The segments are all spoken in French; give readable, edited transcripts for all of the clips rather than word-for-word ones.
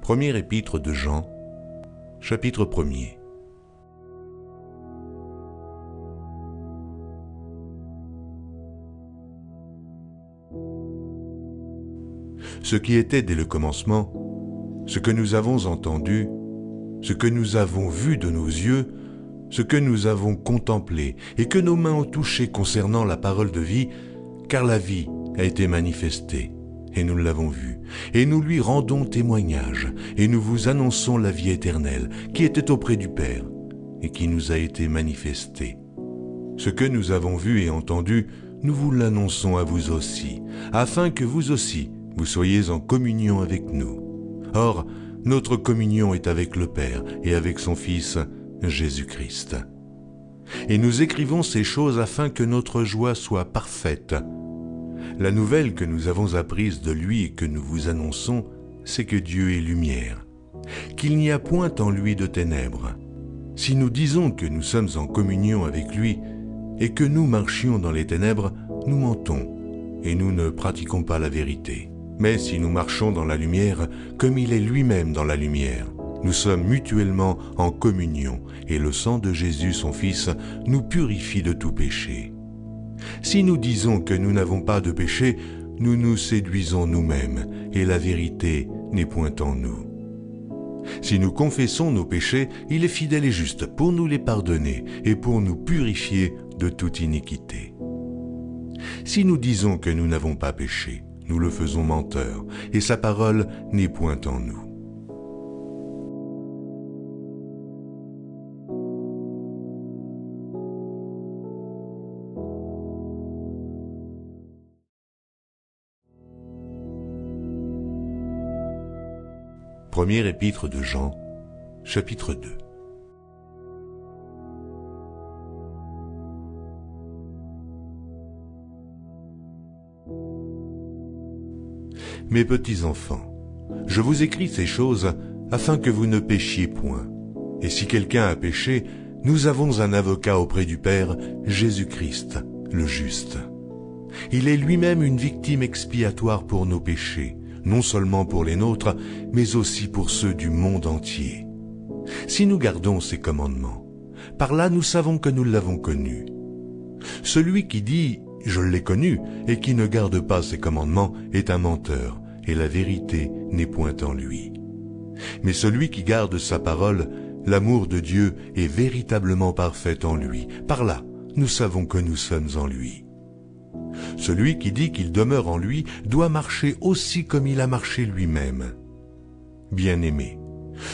Première épître de Jean, chapitre 1er. Ce qui était dès le commencement, ce que nous avons entendu, ce que nous avons vu de nos yeux, ce que nous avons contemplé et que nos mains ont touché concernant la parole de vie, car la vie a été manifestée, et nous l'avons vue, et nous lui rendons témoignage, et nous vous annonçons la vie éternelle qui était auprès du Père, et qui nous a été manifestée. Ce que nous avons vu et entendu, nous vous l'annonçons à vous aussi, afin que vous aussi, vous soyez en communion avec nous. Or, notre communion est avec le Père et avec son Fils, Jésus-Christ. Et nous écrivons ces choses afin que notre joie soit parfaite. La nouvelle que nous avons apprise de lui et que nous vous annonçons, c'est que Dieu est lumière, qu'il n'y a point en lui de ténèbres. Si nous disons que nous sommes en communion avec lui et que nous marchions dans les ténèbres, nous mentons et nous ne pratiquons pas la vérité. Mais si nous marchons dans la lumière, comme il est lui-même dans la lumière, nous sommes mutuellement en communion, et le sang de Jésus, son Fils, nous purifie de tout péché. Si nous disons que nous n'avons pas de péché, nous nous séduisons nous-mêmes, et la vérité n'est point en nous. Si nous confessons nos péchés, il est fidèle et juste pour nous les pardonner, et pour nous purifier de toute iniquité. Si nous disons que nous n'avons pas péché, nous le faisons menteur, et sa parole n'est point en nous. Première épître de Jean, chapitre 2. Mes petits enfants, je vous écris ces choses afin que vous ne péchiez point. Et si quelqu'un a péché, nous avons un avocat auprès du Père, Jésus-Christ, le juste. Il est lui-même une victime expiatoire pour nos péchés, non seulement pour les nôtres, mais aussi pour ceux du monde entier. Si nous gardons ses commandements, par là nous savons que nous l'avons connu. Celui qui dit « je l'ai connu » et qui ne garde pas ses commandements est un menteur, et la vérité n'est point en lui. Mais celui qui garde sa parole, l'amour de Dieu est véritablement parfait en lui. Par là, nous savons que nous sommes en lui. Celui qui dit qu'il demeure en lui doit marcher aussi comme il a marché lui-même. Bien-aimés,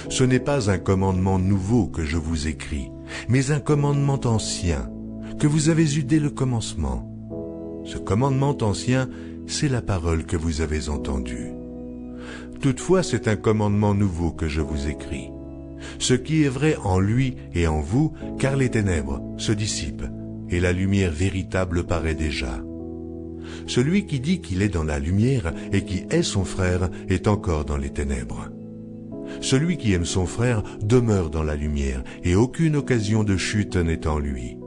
ce n'est pas un commandement nouveau que je vous écris, mais un commandement ancien, que vous avez eu dès le commencement. Ce commandement ancien, c'est la parole que vous avez entendue. Toutefois, c'est un commandement nouveau que je vous écris. Ce qui est vrai en lui et en vous, car les ténèbres se dissipent, et la lumière véritable paraît déjà. Celui qui dit qu'il est dans la lumière et qui est son frère est encore dans les ténèbres. Celui qui aime son frère demeure dans la lumière, et aucune occasion de chute n'est en lui.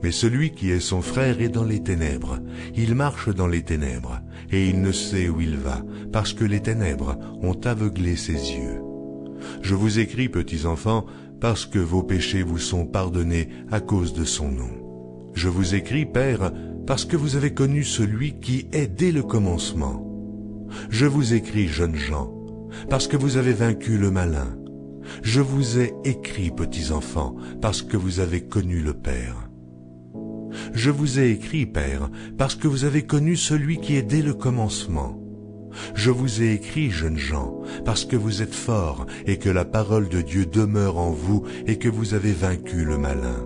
Mais celui qui est son frère est dans les ténèbres. Il marche dans les ténèbres, et il ne sait où il va, parce que les ténèbres ont aveuglé ses yeux. Je vous écris, petits enfants, parce que vos péchés vous sont pardonnés à cause de son nom. Je vous écris, Père, parce que vous avez connu celui qui est dès le commencement. Je vous écris, jeunes gens, parce que vous avez vaincu le malin. Je vous ai écrit, petits enfants, parce que vous avez connu le Père. Je vous ai écrit, Père, parce que vous avez connu celui qui est dès le commencement. Je vous ai écrit, jeunes gens, parce que vous êtes forts et que la parole de Dieu demeure en vous et que vous avez vaincu le malin.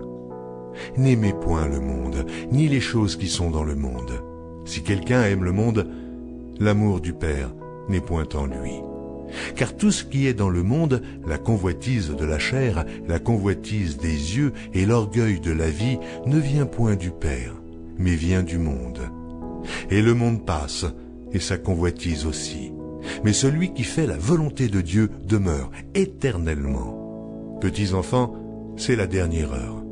N'aimez point le monde, ni les choses qui sont dans le monde. Si quelqu'un aime le monde, l'amour du Père n'est point en lui. Car tout ce qui est dans le monde, la convoitise de la chair, la convoitise des yeux et l'orgueil de la vie, ne vient point du Père, mais vient du monde. Et le monde passe, et sa convoitise aussi. Mais celui qui fait la volonté de Dieu demeure éternellement. Petits enfants, c'est la dernière heure.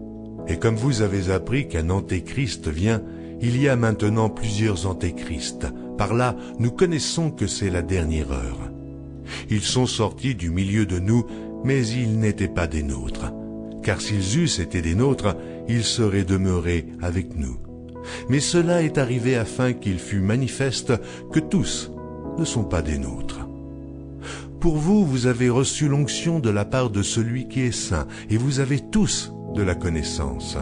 Et comme vous avez appris qu'un antéchrist vient, il y a maintenant plusieurs antéchrists. Par là, nous connaissons que c'est la dernière heure. Ils sont sortis du milieu de nous, mais ils n'étaient pas des nôtres. Car s'ils eussent été des nôtres, ils seraient demeurés avec nous. Mais cela est arrivé afin qu'il fût manifeste que tous ne sont pas des nôtres. Pour vous, vous avez reçu l'onction de la part de celui qui est saint, et vous avez tous de la connaissance.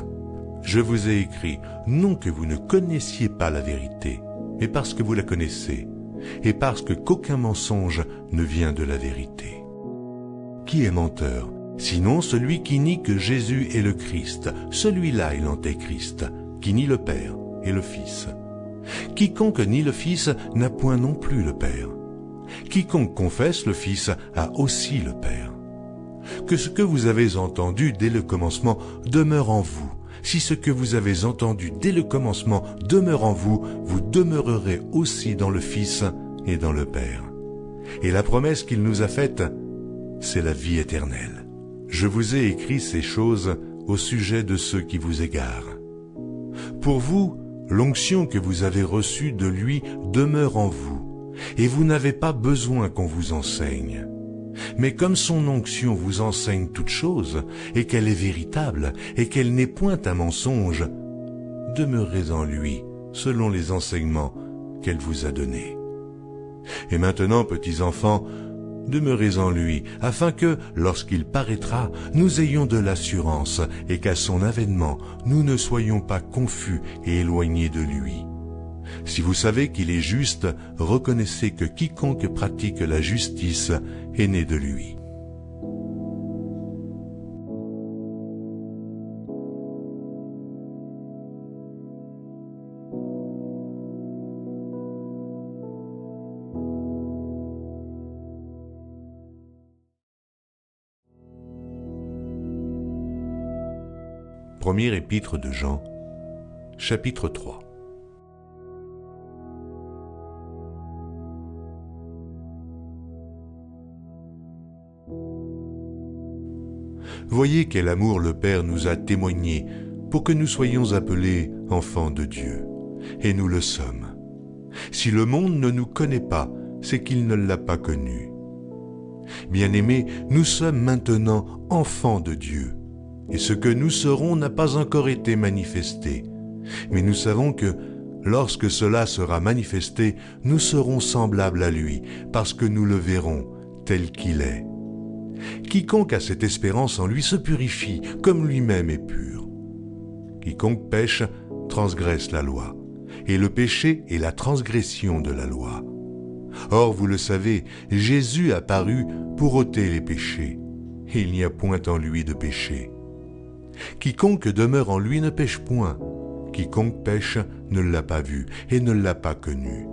Je vous ai écrit, non que vous ne connaissiez pas la vérité, mais parce que vous la connaissez, et parce qu'aucun mensonge ne vient de la vérité. Qui est menteur? Sinon celui qui nie que Jésus est le Christ, celui-là est l'antéchrist, qui nie le Père et le Fils. Quiconque nie le Fils n'a point non plus le Père. Quiconque confesse le Fils a aussi le Père. Que ce que vous avez entendu dès le commencement demeure en vous. Si ce que vous avez entendu dès le commencement demeure en vous, vous demeurerez aussi dans le Fils et dans le Père. Et la promesse qu'il nous a faite, c'est la vie éternelle. Je vous ai écrit ces choses au sujet de ceux qui vous égarent. Pour vous, l'onction que vous avez reçue de lui demeure en vous, et vous n'avez pas besoin qu'on vous enseigne. Mais comme son onction vous enseigne toutes choses, et qu'elle est véritable, et qu'elle n'est point un mensonge, demeurez en lui, selon les enseignements qu'elle vous a donnés. Et maintenant, petits enfants, demeurez en lui, afin que, lorsqu'il paraîtra, nous ayons de l'assurance, et qu'à son avènement, nous ne soyons pas confus et éloignés de lui. Si vous savez qu'il est juste, reconnaissez que quiconque pratique la justice est né de lui. Premier épître de Jean, chapitre 3. Voyez quel amour le Père nous a témoigné pour que nous soyons appelés enfants de Dieu. Et nous le sommes. Si le monde ne nous connaît pas, c'est qu'il ne l'a pas connu. Bien-aimés, nous sommes maintenant enfants de Dieu. Et ce que nous serons n'a pas encore été manifesté. Mais nous savons que, lorsque cela sera manifesté, nous serons semblables à lui, parce que nous le verrons tel qu'il est. Quiconque a cette espérance en lui se purifie, comme lui-même est pur. Quiconque pêche transgresse la loi, et le péché est la transgression de la loi. Or, vous le savez, Jésus a paru pour ôter les péchés, et il n'y a point en lui de péché. Quiconque demeure en lui ne pêche point. Quiconque pêche ne l'a pas vu et ne l'a pas connu.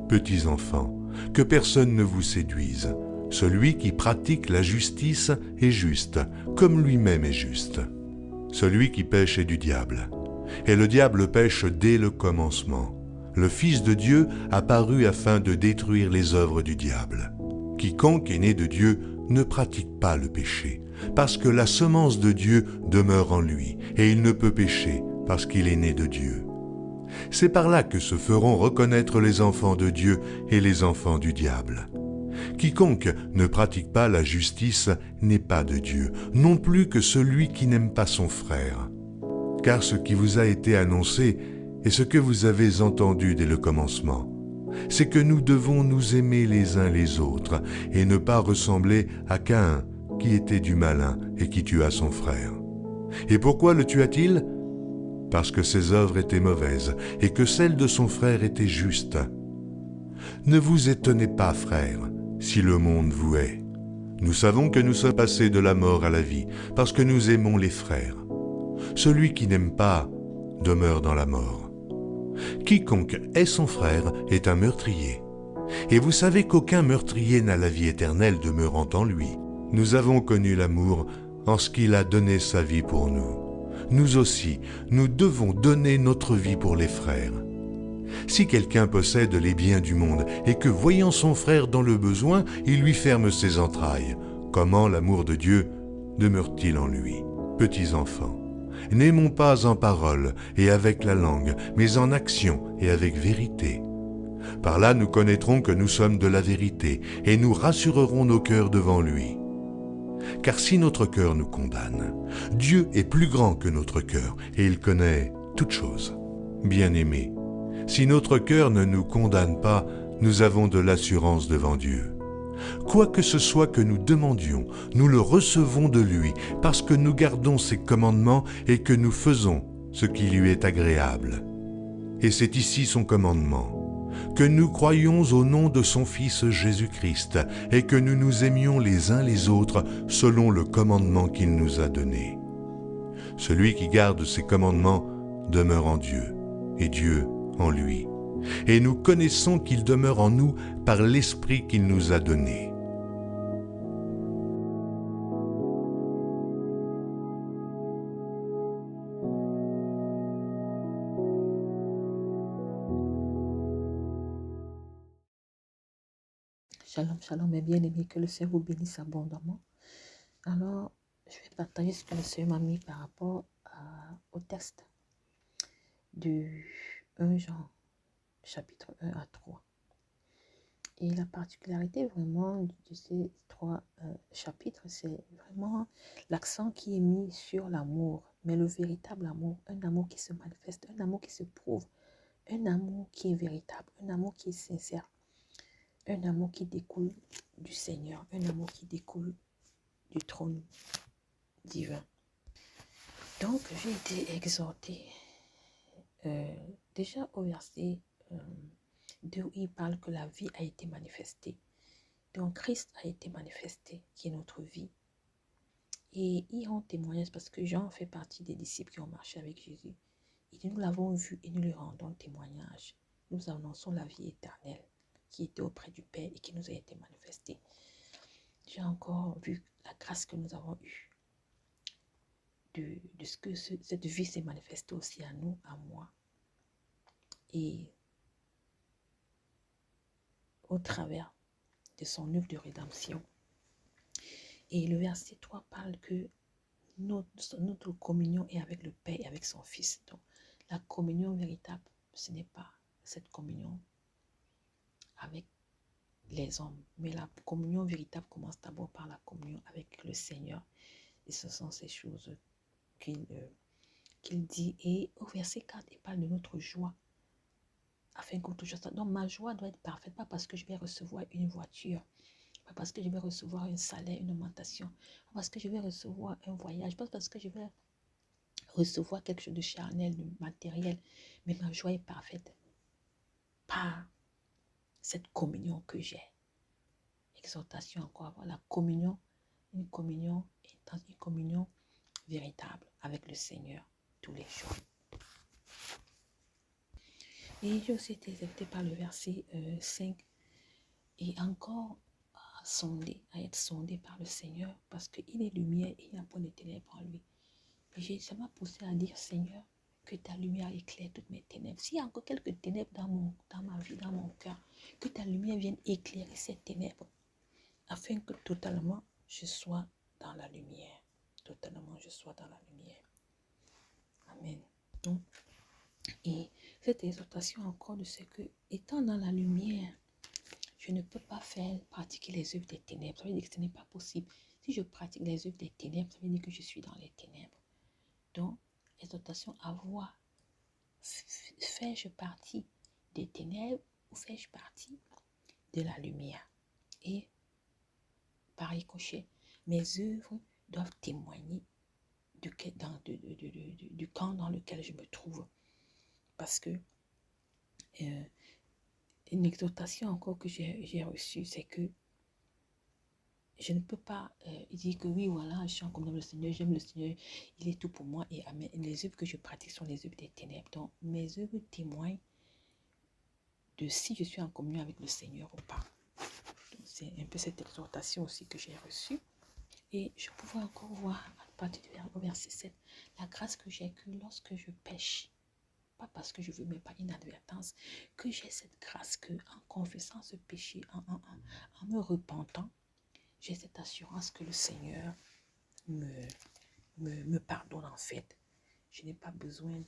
Petits enfants, que personne ne vous séduise. Celui qui pratique la justice est juste, comme lui-même est juste. Celui qui pêche est du diable. Et le diable pêche dès le commencement. Le Fils de Dieu a paru afin de détruire les œuvres du diable. Quiconque est né de Dieu ne pratique pas le péché, parce que la semence de Dieu demeure en lui, et il ne peut pécher, parce qu'il est né de Dieu. C'est par là que se feront reconnaître les enfants de Dieu et les enfants du diable. Quiconque ne pratique pas la justice n'est pas de Dieu, non plus que celui qui n'aime pas son frère. Car ce qui vous a été annoncé est ce que vous avez entendu dès le commencement. C'est que nous devons nous aimer les uns les autres et ne pas ressembler à Caïn, qui était du malin et qui tua son frère. Et pourquoi le tua-t-il? Parce que ses œuvres étaient mauvaises et que celles de son frère étaient justes. Ne vous étonnez pas, frères, si le monde vous hait. Nous savons que nous sommes passés de la mort à la vie, parce que nous aimons les frères. Celui qui n'aime pas demeure dans la mort. Quiconque hait son frère est un meurtrier. Et vous savez qu'aucun meurtrier n'a la vie éternelle demeurant en lui. Nous avons connu l'amour en ce qu'il a donné sa vie pour nous. Nous aussi, nous devons donner notre vie pour les frères. Si quelqu'un possède les biens du monde et que, voyant son frère dans le besoin, il lui ferme ses entrailles, comment l'amour de Dieu demeure-t-il en lui? Petits enfants, n'aimons pas en parole et avec la langue, mais en action et avec vérité. Par là, nous connaîtrons que nous sommes de la vérité et nous rassurerons nos cœurs devant lui. Car si notre cœur nous condamne, Dieu est plus grand que notre cœur et il connaît toutes choses. Bien-aimés, si notre cœur ne nous condamne pas, nous avons de l'assurance devant Dieu. Quoi que ce soit que nous demandions, nous le recevons de lui, parce que nous gardons ses commandements et que nous faisons ce qui lui est agréable. Et c'est ici son commandement, que nous croyions au nom de son Fils Jésus-Christ et que nous nous aimions les uns les autres selon le commandement qu'il nous a donné. Celui qui garde ses commandements demeure en Dieu, et Dieu en lui. Et nous connaissons qu'il demeure en nous par l'Esprit qu'il nous a donné. Shalom, shalom, mes bien-aimés, que le Seigneur vous bénisse abondamment. Alors, je vais partager ce que le Seigneur m'a mis par rapport au texte du 1 Jean, chapitre 1 à 3. Et la particularité vraiment de ces trois chapitres, c'est vraiment l'accent qui est mis sur l'amour, mais le véritable amour, un amour qui se manifeste, un amour qui se prouve, un amour qui est véritable, un amour qui est sincère, un amour qui découle du Seigneur, un amour qui découle du trône divin. Donc, j'ai été exhortée déjà au verset 2 où il parle que la vie a été manifestée. Donc, Christ a été manifesté, qui est notre vie. Et il rend témoignage parce que Jean fait partie des disciples qui ont marché avec Jésus. Et nous l'avons vu et nous lui rendons témoignage. Nous annonçons la vie éternelle qui était auprès du Père et qui nous a été manifestée. J'ai encore vu la grâce que nous avons eue. De ce que cette vie s'est manifestée aussi à nous, à moi. Et au travers de son œuvre de rédemption. Et le verset 3 parle que notre communion est avec le Père et avec son Fils. Donc, la communion véritable, ce n'est pas cette communion avec les hommes. Mais la communion véritable commence d'abord par la communion avec le Seigneur. Et ce sont ces choses qu'il dit. Et au verset 4, il parle de notre joie. Afin que toujours ça. Donc, ma joie doit être parfaite, pas parce que je vais recevoir une voiture, pas parce que je vais recevoir un salaire, une augmentation, pas parce que je vais recevoir un voyage, pas parce que je vais recevoir quelque chose de charnel, de matériel, mais ma joie est parfaite par cette communion que j'ai. Exhortation encore, avoir la communion, une communion intense, une communion véritable avec le Seigneur tous les jours. Et j'ai aussi été exhortée par le verset 5 et encore à être sondé par le Seigneur parce qu'il est lumière et il n'y a pas de ténèbres en lui. Et ça m'a poussé à dire, Seigneur, que ta lumière éclaire toutes mes ténèbres. S'il y a encore quelques ténèbres dans ma vie, dans mon cœur, que ta lumière vienne éclairer ces ténèbres afin que totalement je sois dans la lumière. Totalement je sois dans la lumière. Amen. Donc, et cette exhortation encore de ce que, étant dans la lumière, je ne peux pas pratiquer les œuvres des ténèbres. Ça veut dire que ce n'est pas possible. Si je pratique les œuvres des ténèbres, ça veut dire que je suis dans les ténèbres. Donc, exhortation à voir, fais-je partie des ténèbres ou fais-je partie de la lumière? Et par ricochet, mes œuvres doivent témoigner du camp dans lequel je me trouve. Parce que une exhortation encore que j'ai reçue, c'est que je ne peux pas dire que oui, voilà, je suis en communion avec le Seigneur, j'aime le Seigneur, il est tout pour moi. Et amen. Les œuvres que je pratique sont les œuvres des ténèbres. Donc, mes œuvres témoignent de si je suis en communion avec le Seigneur ou pas. Donc, c'est un peu cette exhortation aussi que j'ai reçue. Et je pouvais encore voir à partir du verset 7, la grâce que j'ai que lorsque je pêche, pas parce que je veux, mais par inadvertance, que j'ai cette grâce que en confessant ce péché, en me repentant, j'ai cette assurance que le Seigneur me pardonne en fait. Je n'ai pas besoin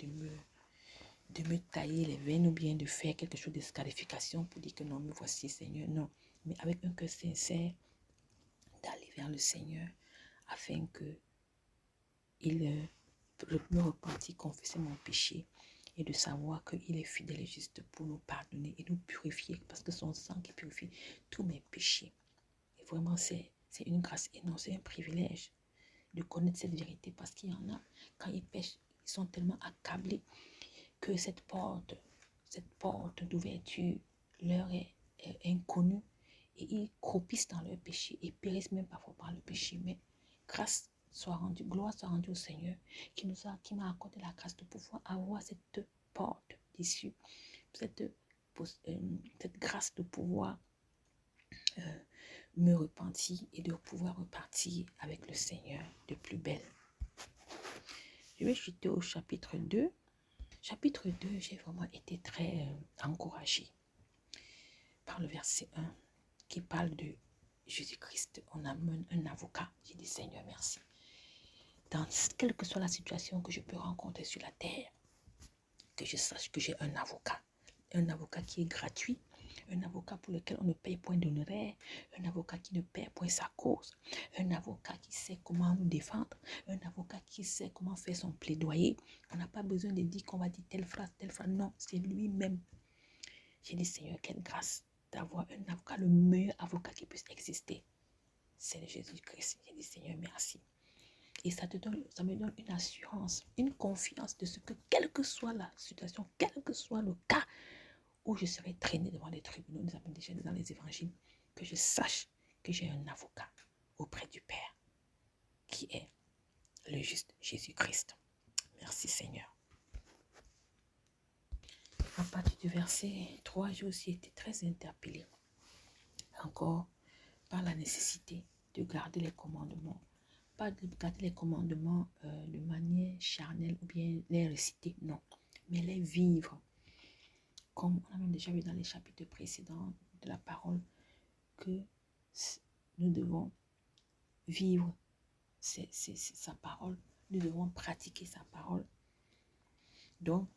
de me tailler les veines ou bien de faire quelque chose de scarification pour dire que non, me voici Seigneur. Non, mais avec un cœur sincère d'aller vers le Seigneur afin que il me repentir, confesser mon péché et de savoir qu'il est fidèle et juste pour nous pardonner et nous purifier parce que son sang qui purifie tous mes péchés. Et vraiment, c'est une grâce énorme, c'est un privilège de connaître cette vérité parce qu'il y en a, quand ils pêchent, ils sont tellement accablés que cette porte d'ouverture leur est inconnue et ils croupissent dans leur péché et périssent même parfois par le péché. Mais grâce soit rendue, gloire soit rendue au Seigneur qui m'a accordé la grâce de pouvoir avoir cette porte d'issue, cette grâce de pouvoir me repentir et de pouvoir repartir avec le Seigneur de plus belle. Je vais chuter au chapitre 2. Chapitre 2, j'ai vraiment été très encouragée par le verset 1 qui parle de Jésus-Christ. On amène un avocat. J'ai dit Seigneur, merci. Dans quelle que soit la situation que je peux rencontrer sur la terre, que je sache que j'ai un avocat qui est gratuit, un avocat pour lequel on ne paye point d'honoraires, un avocat qui ne perd point sa cause, un avocat qui sait comment nous défendre, un avocat qui sait comment faire son plaidoyer. On n'a pas besoin de dire qu'on va dire telle phrase, non, c'est lui-même. J'ai dit Seigneur, quelle grâce d'avoir un avocat, le meilleur avocat qui puisse exister, c'est Jésus-Christ. J'ai dit Seigneur, merci. Et ça me donne une assurance, une confiance de ce que, quelle que soit la situation, quel que soit le cas où je serai traîné devant les tribunaux, nous avons déjà dans les évangiles, que je sache que j'ai un avocat auprès du Père, qui est le juste Jésus-Christ. Merci Seigneur. À partir du verset 3, j'ai aussi été très interpellée, encore par la nécessité de garder les commandements. Pas de garder les commandements de manière charnelle ou bien les réciter, non, mais les vivre. Comme on a même déjà vu dans les chapitres précédents de la parole, que nous devons vivre sa parole, nous devons pratiquer sa parole. Donc,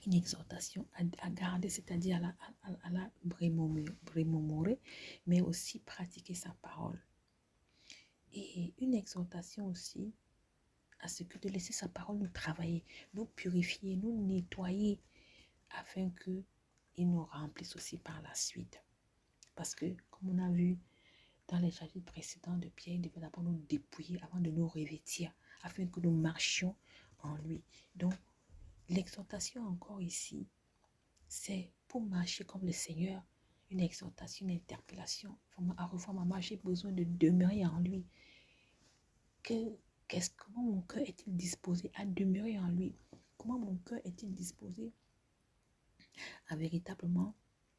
une exhortation à garder, c'est-à-dire à la brémomorer, mais aussi pratiquer sa parole. Et une exhortation aussi à ce que de laisser sa parole nous travailler, nous purifier, nous nettoyer, afin qu'il nous remplisse aussi par la suite. Parce que, comme on a vu dans les chapitres précédents de Pierre, il devait d'abord nous dépouiller avant de nous revêtir, afin que nous marchions en lui. Donc, l'exhortation encore ici, c'est pour marcher comme le Seigneur, une exhortation, une interpellation. À revoir, maman, j'ai besoin de demeurer en lui. Comment mon cœur est-il disposé à demeurer en lui? Comment mon cœur est-il disposé à véritablement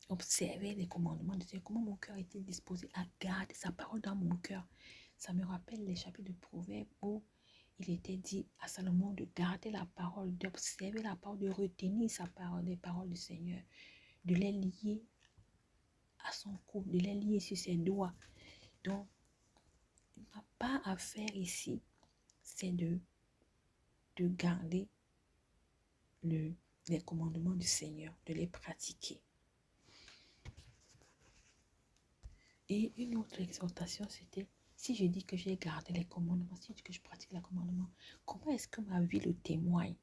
observer les commandements de Dieu? Comment mon cœur est-il disposé à garder sa parole dans mon cœur? Ça me rappelle les chapitres de Proverbes où il était dit à Salomon de garder la parole, d'observer la parole, de retenir sa parole, les paroles du Seigneur, de les lier à son cou, de les lier sur ses doigts. Donc, il n'a pas à faire ici, c'est de garder les commandements du Seigneur, de les pratiquer. Et une autre exhortation, c'était, si je dis que j'ai gardé les commandements, si je dis que je pratique les commandements, comment est-ce que ma vie le témoigne?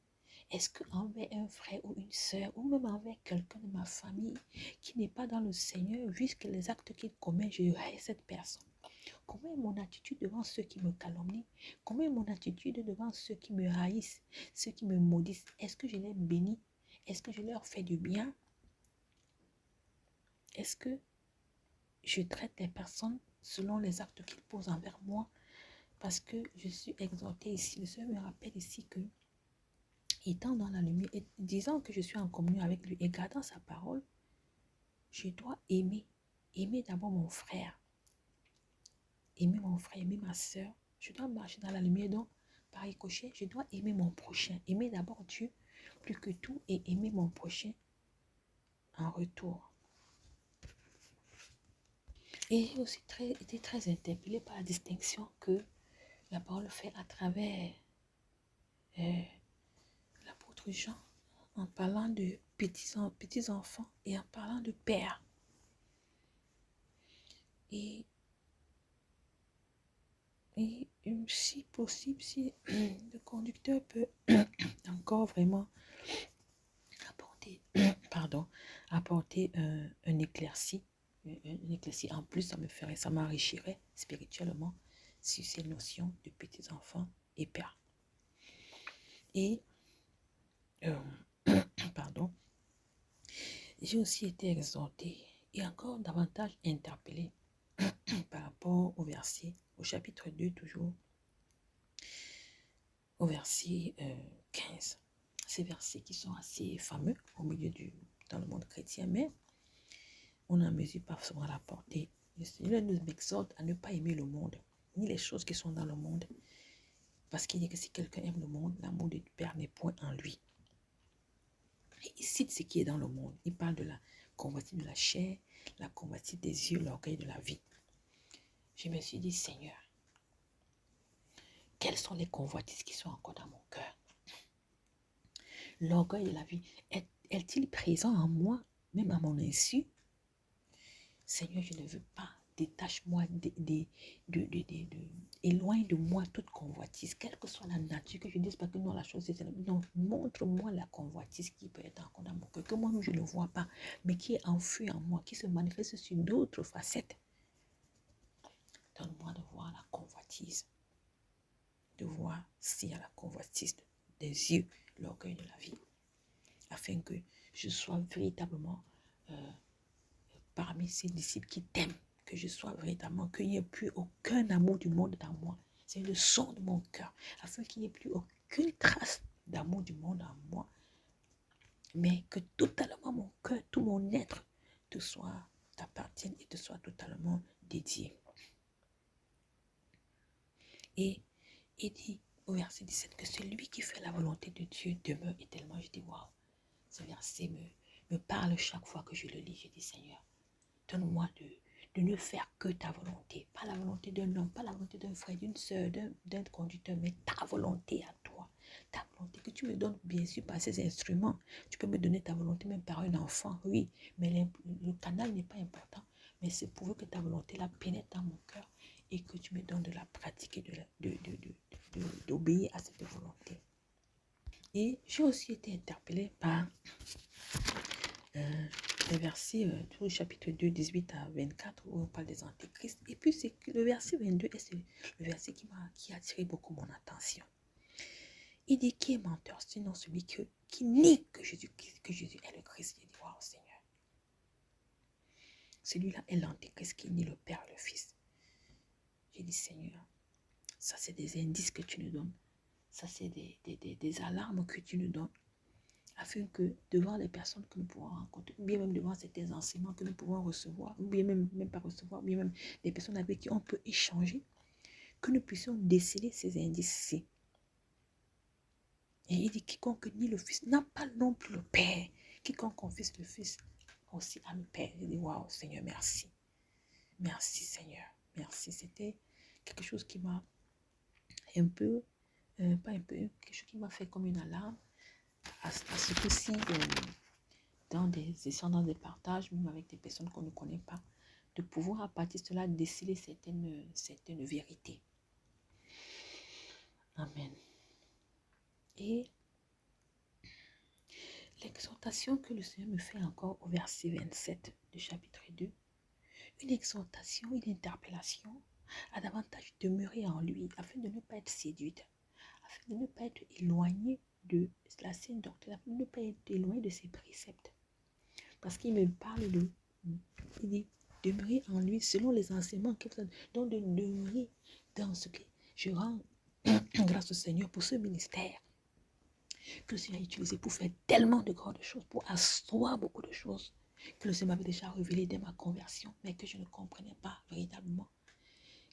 Est-ce qu'envers un frère ou une sœur, ou même envers quelqu'un de ma famille qui n'est pas dans le Seigneur, vu que les actes qu'il commet, je hais cette personne? Comment est mon attitude devant ceux qui me calomnient? Comment est mon attitude devant ceux qui me haïssent, ceux qui me maudissent? Est-ce que je les bénis? Est-ce que je leur fais du bien? Est-ce que je traite les personnes selon les actes qu'ils posent envers moi? Parce que je suis exhortée ici, le Seigneur me rappelle ici que, étant dans la lumière, et disant que je suis en communion avec lui et gardant sa parole, je dois aimer d'abord mon frère, aimer ma soeur. Je dois marcher dans la lumière, donc par ricochet, je dois aimer mon prochain, aimer d'abord Dieu plus que tout et aimer mon prochain en retour. Et j'ai aussi été très interpellée par la distinction que la parole fait à travers l'apôtre Jean en parlant de petits-enfants et en parlant de père. Et si possible, si le conducteur peut encore vraiment apporter, apporter un éclairci, en plus, ça m'enrichirait spirituellement sur ces notions de petits-enfants et père. Et, pardon, j'ai aussi été exhortée et encore davantage interpellée par rapport au chapitre 2 toujours, au verset 15. Ces versets qui sont assez fameux dans le monde chrétien, mais on n'en mesure pas souvent la portée. Le Seigneur nous exhorte à ne pas aimer le monde, ni les choses qui sont dans le monde, parce qu'il dit que si quelqu'un aime le monde, l'amour du Père n'est point en lui. Et il cite ce qui est dans le monde. Il parle de la convoitise de la chair, la convoitise des yeux, l'orgueil de la vie. Je me suis dit, Seigneur, quelles sont les convoitises qui sont encore dans mon cœur? L'orgueil de la vie, est-il présent en moi, même à mon insu? Seigneur, je ne veux pas. Détache-moi, éloigne de moi toute convoitise, quelle que soit la nature, que je ne dise pas que non, la chose c'est celle. Non, montre-moi la convoitise qui peut être encore dans mon cœur, que moi-même je ne vois pas, mais qui est enfouie en moi, qui se manifeste sur d'autres facettes. Donne-moi de voir la convoitise, de voir s'il y a la convoitise des yeux, l'orgueil de la vie, afin que je sois véritablement parmi ces disciples qui t'aiment, que je sois véritablement, qu'il n'y ait plus aucun amour du monde dans moi. C'est le son de mon cœur, afin qu'il n'y ait plus aucune trace d'amour du monde en moi, mais que totalement mon cœur, tout mon être t'appartienne et te soit totalement dédié. Et il dit au verset 17 que celui qui fait la volonté de Dieu demeure éternellement. Je dis waouh, ce verset me parle chaque fois que je le lis. Je dis Seigneur, donne-moi de ne faire que ta volonté, pas la volonté d'un homme, pas la volonté d'un frère, d'une soeur, d'un conducteur, mais ta volonté à toi, ta volonté que tu me donnes bien sûr par ces instruments. Tu peux me donner ta volonté même par un enfant, oui, mais le canal n'est pas important, mais c'est pour que ta volonté la pénètre dans mon cœur et que tu me donnes de la pratique et d'obéir à cette volonté. Et j'ai aussi été interpellée par les versets du chapitre 2, 18 à 24, où on parle des antéchrists. Et puis, c'est que le verset 22, c'est le verset qui a attiré beaucoup mon attention. Il dit, qui est menteur, sinon celui qui nie que Jésus est le Christ. Il dit, waouh, Seigneur. Celui-là est l'antéchrist qui nie le Père et le Fils. J'ai dit, Seigneur, ça c'est des indices que tu nous donnes. Ça c'est des alarmes que tu nous donnes. Afin que devant les personnes que nous pouvons rencontrer, ou bien même devant certains enseignements que nous pouvons recevoir, ou bien même pas recevoir, ou bien même des personnes avec qui on peut échanger, que nous puissions déceler ces indices-ci. Et il dit, quiconque nie le Fils n'a pas non plus le Père. Quiconque confesse le Fils aussi a le Père. Il dit, waouh, Seigneur, merci. Merci, Seigneur. Merci. C'était quelque chose qui m'a un peu, pas un peu, quelque chose qui m'a fait comme une alarme. À ce que si dans des partages, même avec des personnes qu'on ne connaît pas, de pouvoir à partir de cela déceler certaines vérités. Amen. Et l'exhortation que le Seigneur me fait encore au verset 27 du chapitre 2, une exhortation, une interpellation à davantage demeurer en lui, afin de ne pas être séduite, afin de ne pas être éloignée de la saine doctrine, afin de ne pas être éloigné de ses préceptes. Parce qu'il me parle il dit, demeurer en lui selon les enseignements qu'il donne, donc de demeurer dans ce que je rends grâce au Seigneur pour ce ministère que le Seigneur a utilisé pour faire tellement de grandes choses, pour asseoir beaucoup de choses que le Seigneur m'avait déjà révélé dès ma conversion, mais que je ne comprenais pas véritablement,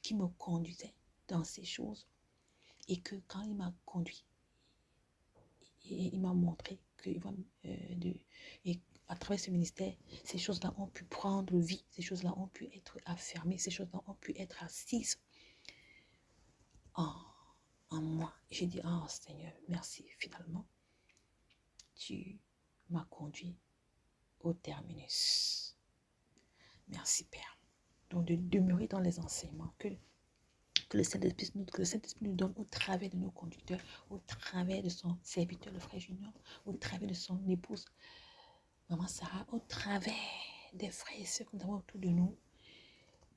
qui me conduisait dans ces choses, et que quand il m'a conduit, il m'a montré que et à travers ce ministère, ces choses-là ont pu prendre vie, ces choses-là ont pu être affirmées, ces choses-là ont pu être assises en moi. Et j'ai dit, oh Seigneur, merci, finalement, tu m'a conduit au terminus. Merci Père. Donc de demeurer dans les enseignements que le Saint-Esprit nous donne au travers de nos conducteurs, au travers de son serviteur, le frère Junior, au travers de son épouse, Maman Sarah, au travers des frères et sœurs que nous avons autour de nous,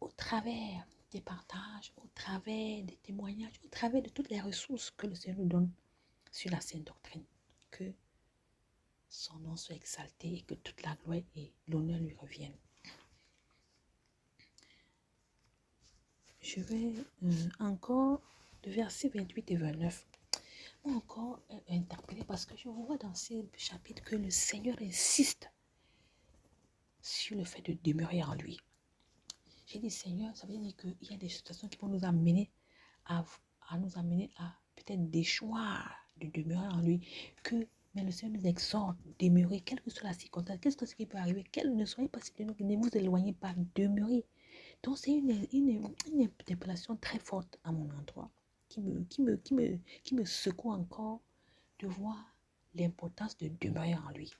au travers des partages, au travers des témoignages, au travers de toutes les ressources que le Seigneur nous donne sur la sainte doctrine. Que son nom soit exalté et que toute la gloire et l'honneur lui reviennent. Je vais encore, le verset 28 et 29, encore interpeller parce que je vois dans ces chapitres que le Seigneur insiste sur le fait de demeurer en lui. J'ai dit Seigneur, ça veut dire qu'il y a des situations qui vont nous amener à peut-être déchoir de demeurer en lui, mais le Seigneur nous exhorte, demeurer, quelle que soit la circonstance, qu'est-ce que ce qui peut arriver, quelle ne soyez pas, ne vous éloignez pas, demeurez. Donc c'est une interpellation très forte à mon endroit, qui me secoue encore de voir l'importance de demeurer en lui,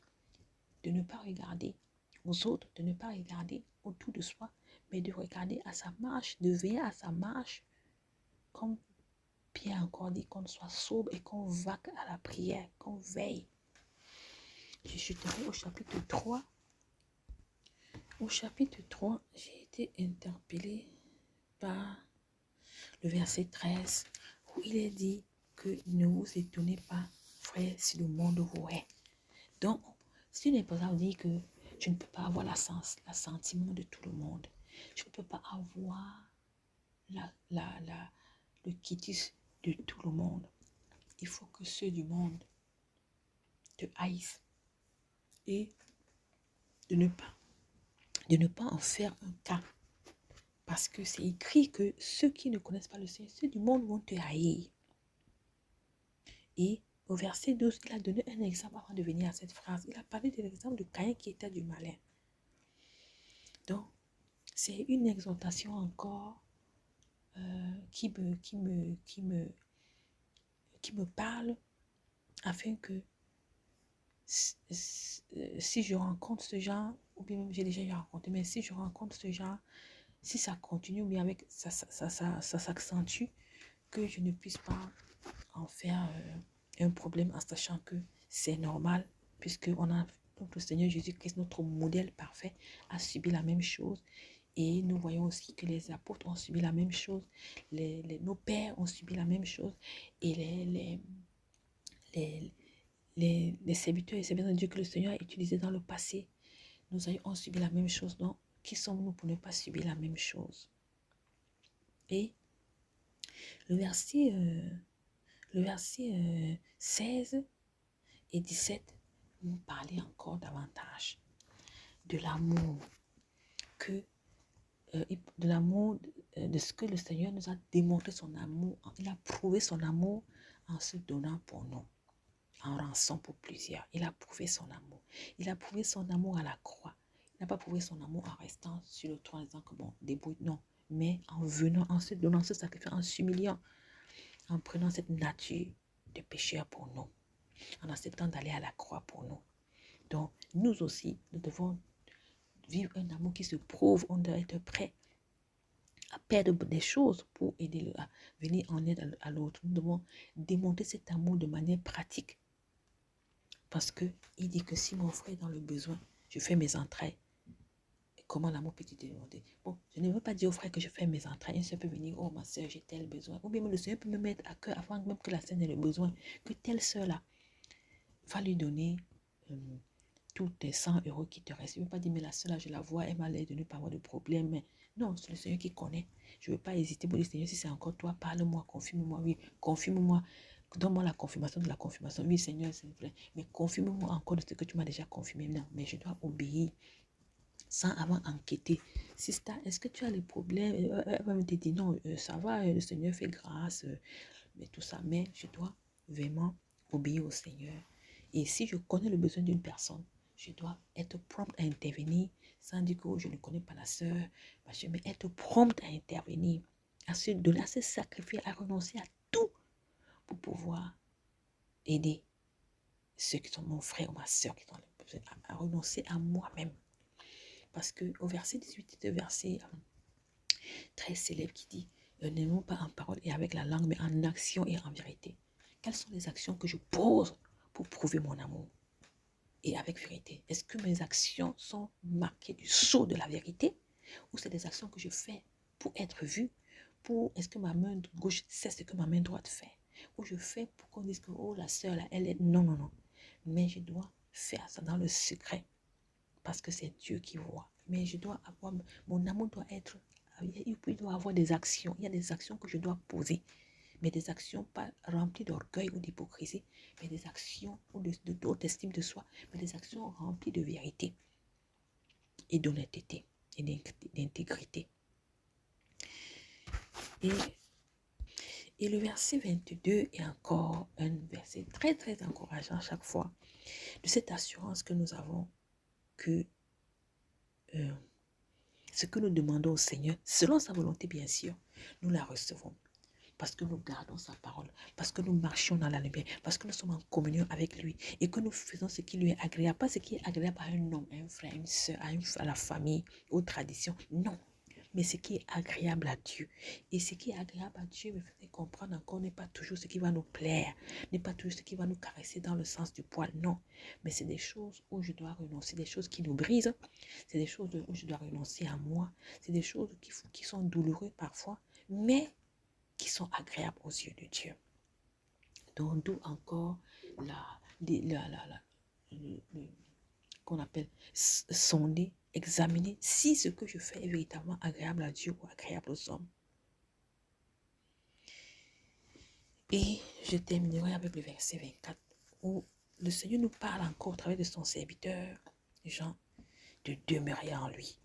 de ne pas regarder aux autres, de ne pas regarder autour de soi, mais de regarder à sa marche, de veiller à sa marche, comme Pierre encore dit, qu'on soit sobre et qu'on vaque à la prière, qu'on veille. Je chuterai au chapitre 3. Au chapitre 3, j'ai été interpellée par le verset 13, où il est dit que ne vous étonnez pas, frère, si le monde vous hait. Donc, c'est une importance de dire que tu ne peux pas avoir l'assentiment de tout le monde. Tu ne peux pas avoir le quitus de tout le monde. Il faut que ceux du monde te haïssent et de ne pas en faire un cas. Parce que c'est écrit que ceux qui ne connaissent pas le Seigneur, ceux du monde vont te haïr. Et au verset 12, il a donné un exemple avant de venir à cette phrase. Il a parlé de l'exemple de Caïn qui était du malin. Donc, c'est une exhortation encore qui me parle afin que si je rencontre ce genre, ou bien même j'ai déjà eu rencontré, mais si je rencontre ce genre, si ça continue, ou bien avec ça s'accentue, que je ne puisse pas en faire un problème en sachant que c'est normal, puisque donc le Seigneur Jésus-Christ, notre modèle parfait, a subi la même chose. Et nous voyons aussi que les apôtres ont subi la même chose, nos pères ont subi la même chose, et les serviteurs et serviteurs de Dieu que le Seigneur a utilisés dans le passé, nous avons subi la même chose. Donc, qui sommes-nous pour ne pas subir la même chose? Et le verset 16 et 17 vont parler encore davantage de l'amour de ce que le Seigneur nous a démontré son amour. Il a prouvé son amour en se donnant pour nous, en rançon pour plusieurs. Il a prouvé son amour. Il a prouvé son amour à la croix. Il n'a pas prouvé son amour en restant sur le trône en disant que bon, débrouille, non. Mais en venant, en se donnant ce sacrifice, en s'humiliant, en prenant cette nature de pécheur pour nous, en acceptant d'aller à la croix pour nous. Donc, nous aussi, nous devons vivre un amour qui se prouve. On doit être prêt à perdre des choses pour aider à venir en aide à l'autre. Nous devons démontrer cet amour de manière pratique. Parce qu'il dit que si mon frère est dans le besoin, je fais mes entrailles. Comment l'amour peut-il te demander? Bon, je ne veux pas dire au frère que je fais mes entrailles. Une soeur peut venir, oh ma soeur, j'ai tel besoin. Ou bien le Seigneur peut me mettre à cœur avant même que la sœur ait le besoin, que telle soeur-là va lui donner tous tes 100 € qui te restent. Je ne veux pas dire, mais la soeur là, je la vois, elle m'a l'air de ne pas avoir de problème. Mais non, c'est le Seigneur qui connaît. Je ne veux pas hésiter pour dire, Seigneur, si c'est encore toi, parle-moi, confirme-moi, oui, confirme-moi. Donne-moi la confirmation de la confirmation. Oui, Seigneur, s'il vous plaît. Mais confirme-moi encore de ce que tu m'as déjà confirmé. Non, mais je dois obéir sans avant enquêter. Sister, est-ce que tu as les problèmes? Elle va me dire, non, ça va, le Seigneur fait grâce, mais tout ça. Mais je dois vraiment obéir au Seigneur. Et si je connais le besoin d'une personne, je dois être prompte à intervenir sans dire que je ne connais pas la sœur, mais être prompte à intervenir, à se donner, à se sacrifier, à renoncer à tout pour pouvoir aider ceux qui sont mon frère ou ma sœur qui sont à renoncer à moi-même. Parce qu'au verset 18, c'est un verset très célèbre qui dit non pas en parole et avec la langue, mais en action et en vérité. Quelles sont les actions que je pose pour prouver mon amour? Et avec vérité, est-ce que mes actions sont marquées du sceau de la vérité ou c'est des actions que je fais pour être vue? Est-ce que ma main gauche sait ce que ma main droite fait? Ou je fais pour qu'on dise que oh, la sœur, là, elle est... Non, non, non. Mais je dois faire ça dans le secret parce que c'est Dieu qui voit. Mais je dois avoir... Mon amour doit être... Il doit avoir des actions. Il y a des actions que je dois poser. Mais des actions pas remplies d'orgueil ou d'hypocrisie, mais des actions ou d'autre estime de soi, mais des actions remplies de vérité et d'honnêteté et d'intégrité. Et le verset 22 est encore un verset très, très encourageant chaque fois, de cette assurance que nous avons que ce que nous demandons au Seigneur, selon sa volonté bien sûr, nous la recevons. Parce que nous gardons sa parole, parce que nous marchons dans la lumière, parce que nous sommes en communion avec lui et que nous faisons ce qui lui est agréable, pas ce qui est agréable à un homme, à un frère, à une soeur, à la famille, aux traditions. Non, mais ce qui est agréable à Dieu. Et ce qui est agréable à Dieu me fait comprendre encore n'est pas toujours ce qui va nous plaire, n'est pas toujours ce qui va nous caresser dans le sens du poil. Non, mais c'est des choses où je dois renoncer, des choses qui nous brisent, c'est des choses où je dois renoncer à moi, c'est des choses qui sont douloureuses parfois, mais qui sont agréables aux yeux de Dieu. Donc, d'où encore qu'on appelle sonder, examiner si ce que je fais est véritablement agréable à Dieu ou agréable aux hommes. Et je terminerai avec le verset 24 où le Seigneur nous parle encore au travers de son serviteur, Jean, de demeurer en lui,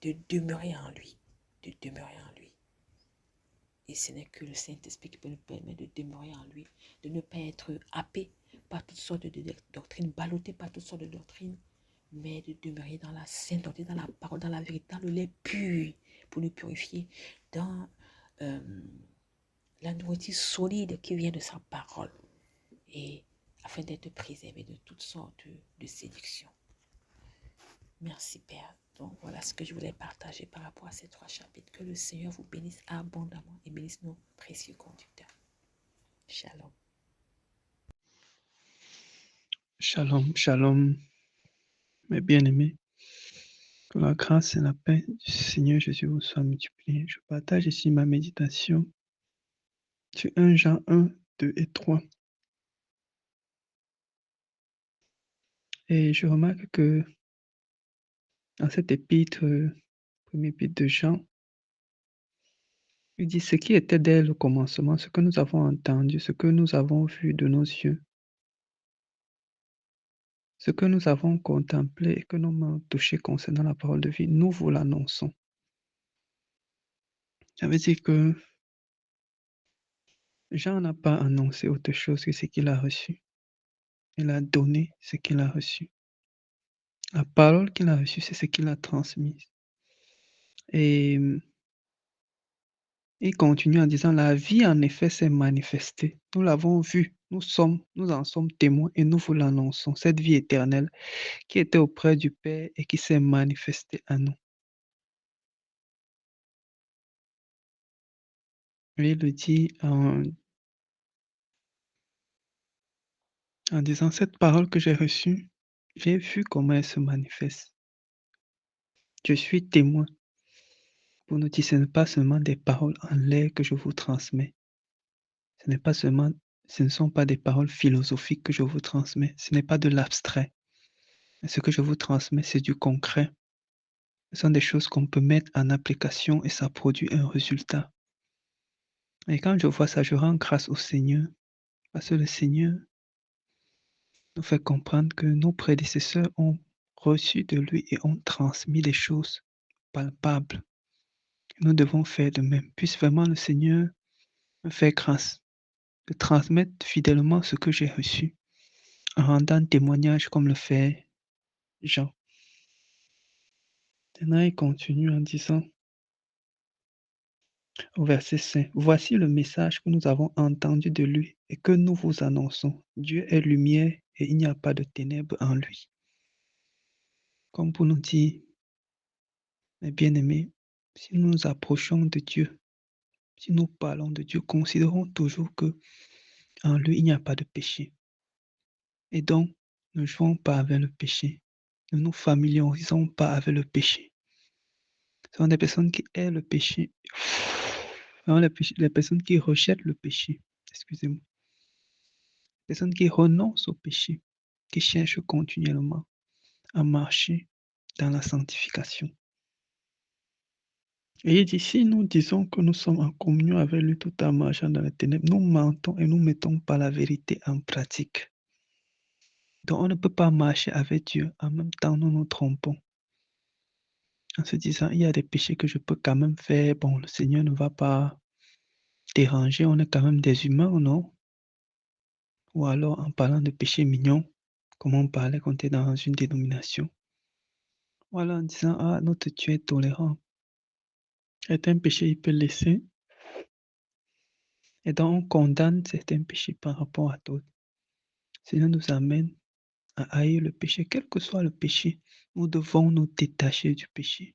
de demeurer en lui, de demeurer en lui. Et ce n'est que le Saint-Esprit qui peut nous permettre de demeurer en lui, de ne pas être happé par toutes sortes de doctrines, ballotté par toutes sortes de doctrines, mais de demeurer dans la sainteté, dans la parole, dans la vérité, dans le lait pur, pour nous purifier, dans la nourriture solide qui vient de sa parole, et afin d'être préservé de toutes sortes de séductions. Merci Père. Donc voilà ce que je voulais partager par rapport à ces 3 chapitres. Que le Seigneur vous bénisse abondamment et bénisse nos précieux conducteurs. Shalom. Shalom, shalom, mes bien-aimés. Que la grâce et la paix du Seigneur Jésus vous soient multipliées. Je partage ici ma méditation sur 1 Jean 1, 2 et 3. Et je remarque que dans cet épître, premier épître de Jean, il dit ce qui était dès le commencement, ce que nous avons entendu, ce que nous avons vu de nos yeux, ce que nous avons contemplé et que nos mains ont touché concernant la parole de vie, nous vous l'annonçons. Ça veut dire que Jean n'a pas annoncé autre chose que ce qu'il a reçu. Il a donné ce qu'il a reçu. La parole qu'il a reçue, c'est ce qu'il a transmise. Et il continue en disant, la vie en effet s'est manifestée. Nous l'avons vue, nous en sommes témoins et nous vous l'annonçons. Cette vie éternelle qui était auprès du Père et qui s'est manifestée à nous. Et il le dit en disant, cette parole que j'ai reçue, j'ai vu comment elle se manifeste. Je suis témoin. Pour nous dire, ce n'est pas seulement des paroles en l'air que je vous transmets. Ce ne sont pas des paroles philosophiques que je vous transmets. Ce n'est pas de l'abstrait. Ce que je vous transmets, c'est du concret. Ce sont des choses qu'on peut mettre en application et ça produit un résultat. Et quand je vois ça, je rends grâce au Seigneur. Parce que le Seigneur nous fait comprendre que nos prédécesseurs ont reçu de lui et ont transmis des choses palpables. Nous devons faire de même. Puisse vraiment le Seigneur me faire grâce de transmettre fidèlement ce que j'ai reçu, en rendant témoignage comme le fait Jean. Maintenant, il continue en disant au verset 5, voici le message que nous avons entendu de lui et que nous vous annonçons. Dieu est lumière et il n'y a pas de ténèbres en lui. comme pour nous dire, mes bien-aimés, si nous nous approchons de Dieu, si nous parlons de Dieu, considérons toujours que en lui, il n'y a pas de péché. Et donc, ne jouons pas avec le péché. Ne nous familiarisons pas avec le péché. Ce sont des personnes qui aiment le péché. Ce sont les personnes qui rejettent le péché. Excusez-moi. Les personnes qui renoncent au péché, qui cherchent continuellement à marcher dans la sanctification. Et il dit, si nous disons que nous sommes en communion avec lui tout en marchant dans les ténèbres, nous mentons et nous ne mettons pas la vérité en pratique. Donc on ne peut pas marcher avec Dieu en même temps nous nous trompons. En se disant, il y a des péchés que je peux quand même faire. Bon, le Seigneur ne va pas déranger, on est quand même des humains, non? Ou alors en parlant de péché mignon, comme on parlait quand on est dans une dénomination. Ou alors en disant, ah, notre Dieu est tolérant. Certains péchés, il peut laisser. Et donc on condamne certains péchés par rapport à d'autres. Le Seigneur nous amène à haïr le péché, quel que soit le péché. Nous devons nous détacher du péché.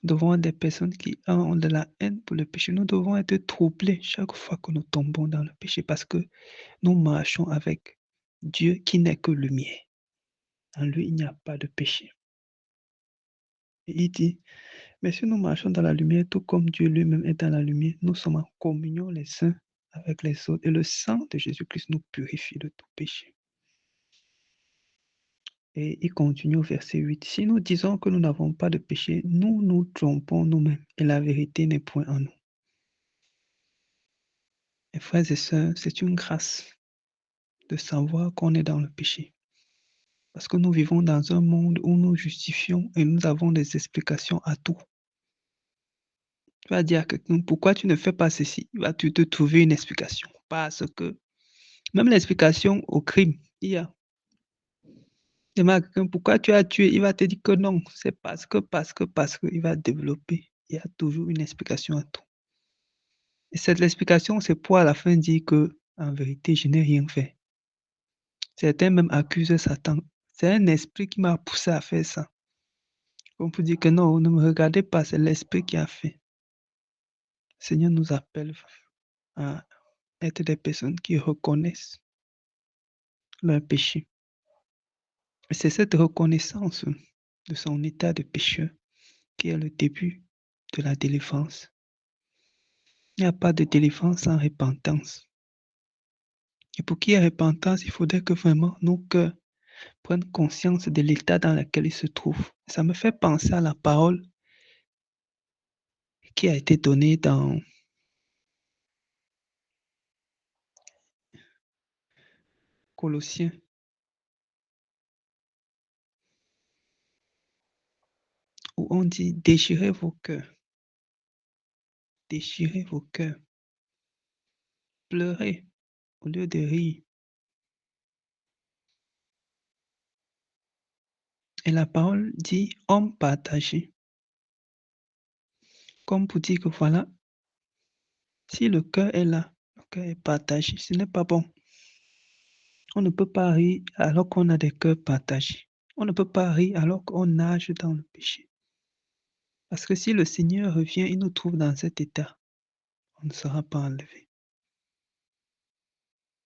Nous devons être des personnes qui ont de la haine pour le péché. Nous devons être troublés chaque fois que nous tombons dans le péché parce que nous marchons avec Dieu qui n'est que lumière. En lui, il n'y a pas de péché. Et il dit, mais si nous marchons dans la lumière, tout comme Dieu lui-même est dans la lumière, nous sommes en communion les uns avec les autres. Et le sang de Jésus-Christ nous purifie de tout péché. Et il continue au verset 8. Si nous disons que nous n'avons pas de péché, nous nous trompons nous-mêmes et la vérité n'est point en nous. Mes frères et sœurs, c'est une grâce de savoir qu'on est dans le péché. Parce que nous vivons dans un monde où nous justifions et nous avons des explications à tout. Tu vas dire à quelqu'un, pourquoi tu ne fais pas ceci? Il va te trouver une explication. Parce que même l'explication au crime, il y a. Demande à quelqu'un, pourquoi tu as tué? Il va te dire que non, c'est parce que, il va développer. Il y a toujours une explication à tout. Et cette explication, c'est pour à la fin dire que, en vérité, je n'ai rien fait. Certains même accusent Satan. C'est un esprit qui m'a poussé à faire ça. On peut dire que non, ne me regardez pas, c'est l'esprit qui a fait. Le Seigneur nous appelle à être des personnes qui reconnaissent leur péché. Et c'est cette reconnaissance de son état de pécheur qui est le début de la délivrance. Il n'y a pas de délivrance sans repentance. Et pour qu'il y ait repentance, il faudrait que vraiment nos cœurs prennent conscience de l'état dans lequel ils se trouvent. Ça me fait penser à la parole qui a été donnée dans Colossiens, où on dit déchirez vos cœurs, pleurez au lieu de rire. Et la parole dit homme partagé, comme pour dire que voilà, si le cœur est là, le cœur est partagé, ce n'est pas bon. On ne peut pas rire alors qu'on a des cœurs partagés. On ne peut pas rire alors qu'on nage dans le péché. Parce que si le Seigneur revient, il nous trouve dans cet état, on ne sera pas enlevé.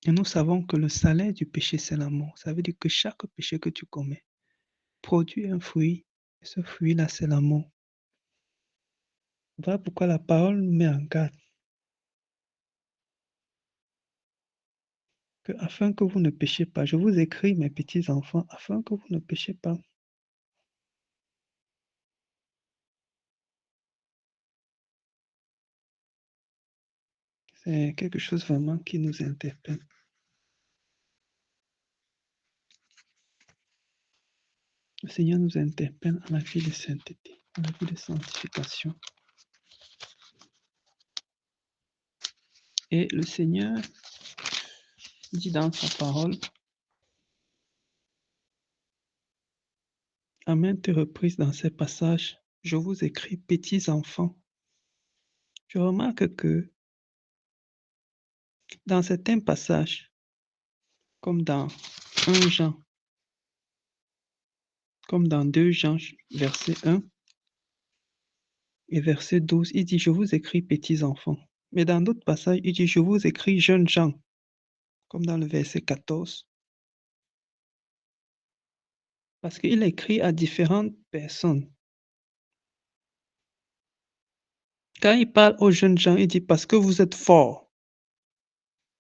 Et nous savons que le salaire du péché, c'est la mort. Ça veut dire que chaque péché que tu commets produit un fruit. Et ce fruit-là, c'est la mort. Voilà pourquoi la parole nous met en garde. Que afin que vous ne péchiez pas, je vous écris, mes petits enfants, afin que vous ne péchiez pas. C'est quelque chose vraiment qui nous interpelle. Le Seigneur nous interpelle à la vie de sainteté, à la vie de sanctification. Et le Seigneur dit dans sa parole, à maintes reprises dans ces passages, je vous écris, petits enfants. Je remarque que dans certains passages, comme dans 1 Jean, Comme dans 2 Jean, verset 1 et verset 12, il dit, je vous écris petits enfants. Mais dans d'autres passages, il dit, je vous écris jeunes gens, comme dans le verset 14. Parce qu'il écrit à différentes personnes. Quand il parle aux jeunes gens, il dit, parce que vous êtes forts,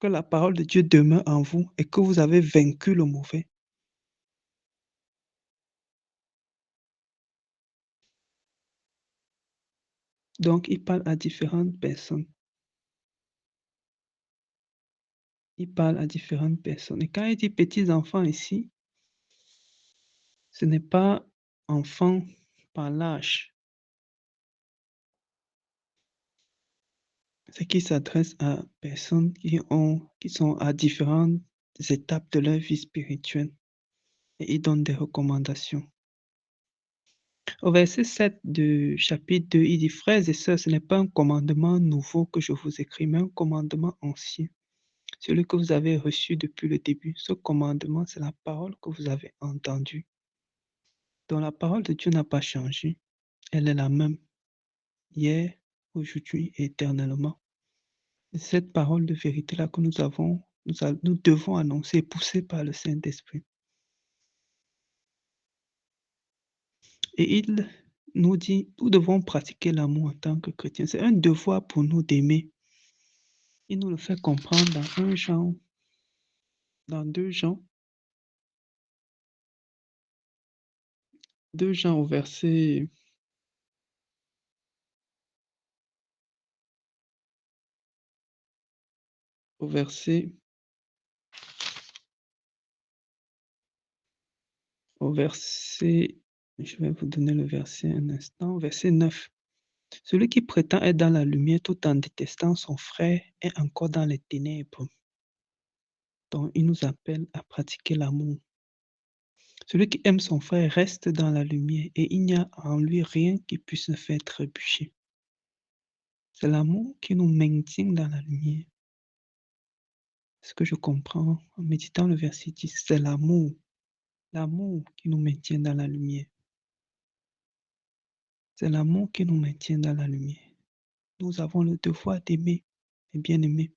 que la parole de Dieu demeure en vous et que vous avez vaincu le mauvais. Donc, il parle à différentes personnes. Il parle à différentes personnes. Et quand il dit petits enfants ici, ce n'est pas enfants par l'âge. C'est qu'il s'adresse à personnes qui sont à différentes étapes de leur vie spirituelle. Et il donne des recommandations. Au verset 7 du chapitre 2, il dit, frères et sœurs, ce n'est pas un commandement nouveau que je vous écris, mais un commandement ancien, celui que vous avez reçu depuis le début. Ce commandement, c'est la parole que vous avez entendue. Donc la parole de Dieu n'a pas changé. Elle est la même hier, aujourd'hui et éternellement. Et cette parole de vérité-là que nous devons annoncer, poussée par le Saint-Esprit. Et il nous dit, nous devons pratiquer l'amour en tant que chrétiens. C'est un devoir pour nous d'aimer. Il nous le fait comprendre dans 2 Jean, 2 Jean au verset 9, je vais vous donner le verset un instant, verset 9. Celui qui prétend être dans la lumière tout en détestant son frère est encore dans les ténèbres. Donc, il nous appelle à pratiquer l'amour. Celui qui aime son frère reste dans la lumière et il n'y a en lui rien qui puisse le faire trébucher. C'est l'amour qui nous maintient dans la lumière. Ce que je comprends en méditant le verset 10, c'est l'amour qui nous maintient dans la lumière. C'est l'amour qui nous maintient dans la lumière. Nous avons le devoir d'aimer et bien aimer.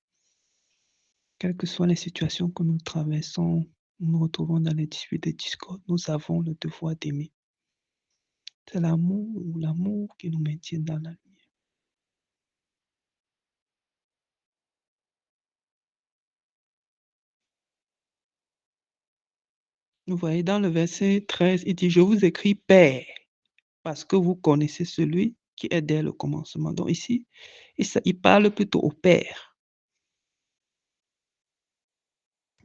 Quelles que soient les situations que nous traversons, nous retrouvons dans les disputes et discordes, nous avons le devoir d'aimer. C'est l'amour qui nous maintient dans la lumière. Vous voyez, dans le verset 13, il dit, je vous écris Père, parce que vous connaissez celui qui est dès le commencement. Donc ici, il parle plutôt au Père.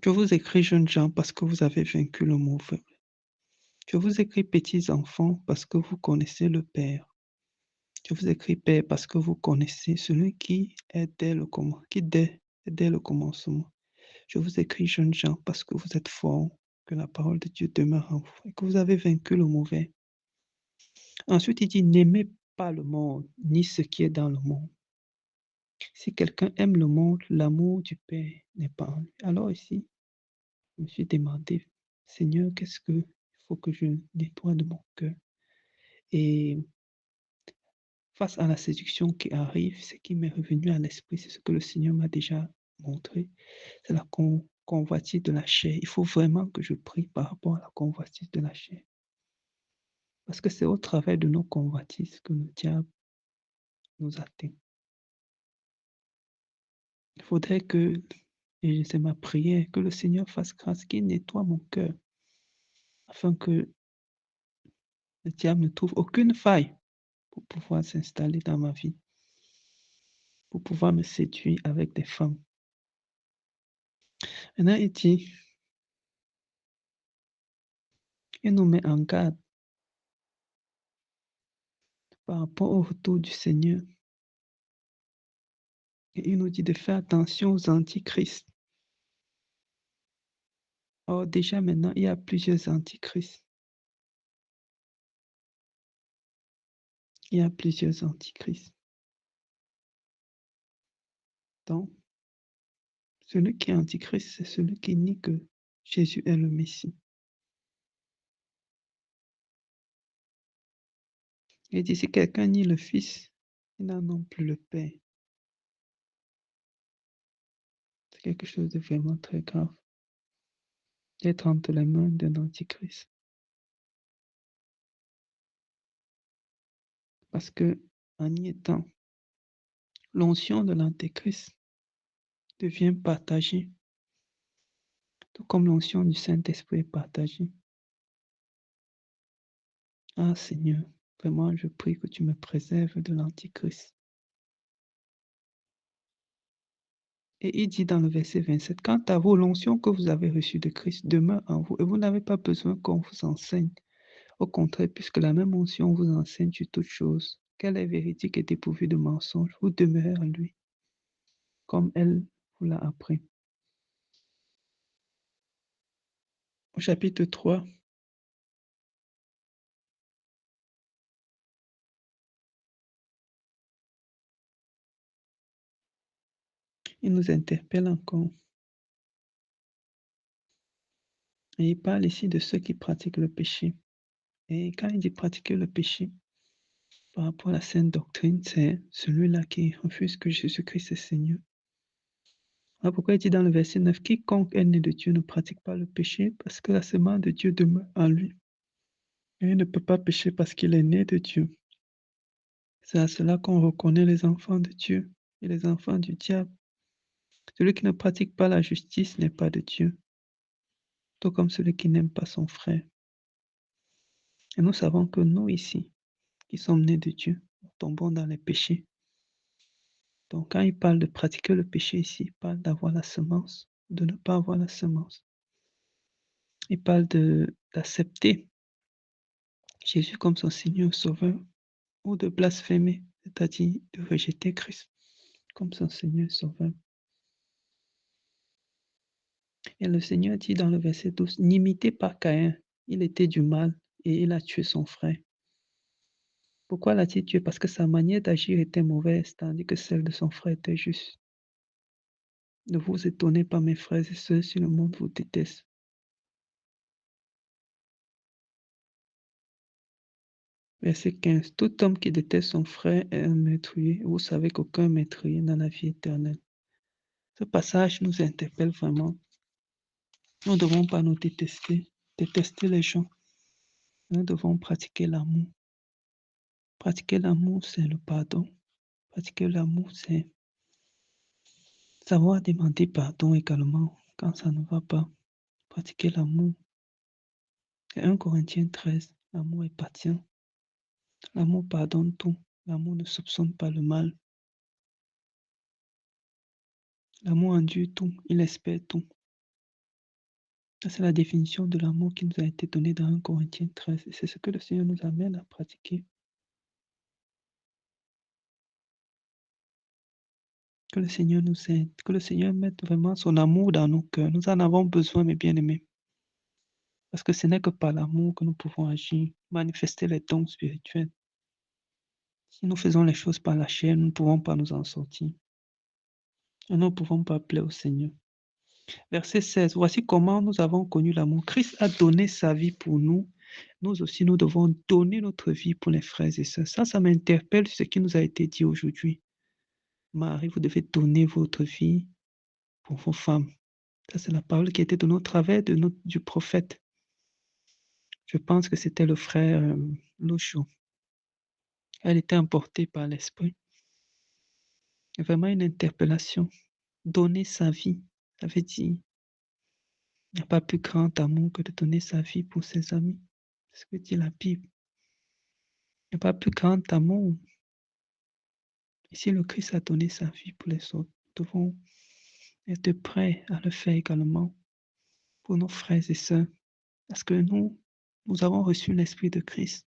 Je vous écris, jeunes gens, parce que vous avez vaincu le mauvais. Je vous écris, petits enfants, parce que vous connaissez le Père. Je vous écris, Père, parce que vous connaissez celui qui est dès le commencement. Je vous écris, jeunes gens, parce que vous êtes forts, que la parole de Dieu demeure en vous et que vous avez vaincu le mauvais. Ensuite, il dit, n'aimez pas le monde, ni ce qui est dans le monde. Si quelqu'un aime le monde, l'amour du Père n'est pas en lui. Alors ici, je me suis demandé, Seigneur, qu'est-ce qu'il faut que je nettoie de mon cœur? Et face à la séduction qui arrive, ce qui m'est revenu à l'esprit, c'est ce que le Seigneur m'a déjà montré, c'est la convoitise de la chair. Il faut vraiment que je prie par rapport à la convoitise de la chair. Parce que c'est au travers de nos convoitises que le diable nous atteint. Il faudrait que, et c'est ma prière, que le Seigneur fasse grâce, qu'il nettoie mon cœur, afin que le diable ne trouve aucune faille pour pouvoir s'installer dans ma vie, pour pouvoir me séduire avec des femmes. Maintenant, il nous met en garde par rapport au retour du Seigneur. Et il nous dit de faire attention aux antichrists. Or, déjà maintenant, il y a plusieurs antichrists. Il y a plusieurs antichrists. Donc, celui qui est antichrist, c'est celui qui nie que Jésus est le Messie. Il dit, si quelqu'un nie le Fils, il n'a non plus le Père. C'est quelque chose de vraiment très grave d'être entre les mains d'un antichrist. Parce que en y étant, l'onction de l'antéchrist devient partagée, tout comme l'onction du Saint-Esprit est partagée. Ah Seigneur, vraiment, je prie que tu me préserves de l'antichrist. Et il dit dans le verset 27, quant à vous, l'onction que vous avez reçue de Christ demeure en vous et vous n'avez pas besoin qu'on vous enseigne. Au contraire, puisque la même onction vous enseigne sur toutes choses, qu'elle est véridique et dépourvue de mensonges, vous demeurez en lui, comme elle vous l'a appris. Au chapitre 3, il nous interpelle encore. Et il parle ici de ceux qui pratiquent le péché. Et quand il dit pratiquer le péché, par rapport à la sainte doctrine, c'est celui-là qui refuse que Jésus-Christ est Seigneur. Voilà pourquoi il dit dans le verset 9, quiconque est né de Dieu ne pratique pas le péché parce que la semence de Dieu demeure en lui. Et il ne peut pas pécher parce qu'il est né de Dieu. C'est à cela qu'on reconnaît les enfants de Dieu et les enfants du diable. Celui qui ne pratique pas la justice n'est pas de Dieu, tout comme celui qui n'aime pas son frère. Et nous savons que nous ici, qui sommes nés de Dieu, nous tombons dans les péchés. Donc quand il parle de pratiquer le péché ici, il parle d'avoir la semence, de ne pas avoir la semence. Il parle d'accepter Jésus comme son Seigneur Sauveur ou de blasphémer, c'est-à-dire de rejeter Christ comme son Seigneur Sauveur. Et le Seigneur dit dans le verset 12, n'imitez pas Caïn, il était du mal et il a tué son frère. Pourquoi l'a-t-il tué? Parce que sa manière d'agir était mauvaise, tandis que celle de son frère était juste. Ne vous étonnez pas, mes frères et sœurs, si le monde vous déteste. Verset 15. Tout homme qui déteste son frère est un meurtrier. Vous savez qu'aucun meurtrier n'a la vie éternelle. Ce passage nous interpelle vraiment. Nous ne devons pas nous détester les gens. Nous devons pratiquer l'amour. Pratiquer l'amour, c'est le pardon. Pratiquer l'amour, c'est savoir demander pardon également quand ça ne va pas. Pratiquer l'amour. C'est 1 Corinthiens 13. L'amour est patient. L'amour pardonne tout. L'amour ne soupçonne pas le mal. L'amour endure tout. Il espère tout. Ça, c'est la définition de l'amour qui nous a été donnée dans 1 Corinthiens 13. Et c'est ce que le Seigneur nous amène à pratiquer. Que le Seigneur nous aide. Que le Seigneur mette vraiment son amour dans nos cœurs. Nous en avons besoin, mes bien-aimés. Parce que ce n'est que par l'amour que nous pouvons agir, manifester les dons spirituels. Si nous faisons les choses par la chair, nous ne pouvons pas nous en sortir. Et nous ne pouvons pas plaire au Seigneur. Verset 16. Voici comment nous avons connu l'amour. Christ a donné sa vie pour nous. Nous aussi, nous devons donner notre vie pour les frères et sœurs. Ça m'interpelle ce qui nous a été dit aujourd'hui. Marie, vous devez donner votre vie pour vos femmes. Ça, c'est la parole qui a été donnée au travers du prophète. Je pense que c'était le frère Locho. Elle était emportée par l'esprit. Vraiment une interpellation. Donner sa vie, ça veut dire, il n'y a pas plus grand amour que de donner sa vie pour ses amis. C'est ce que dit la Bible. Il n'y a pas plus grand amour. Ici, le Christ a donné sa vie pour les autres. Nous devons être prêts à le faire également pour nos frères et sœurs. Parce que nous avons reçu l'Esprit de Christ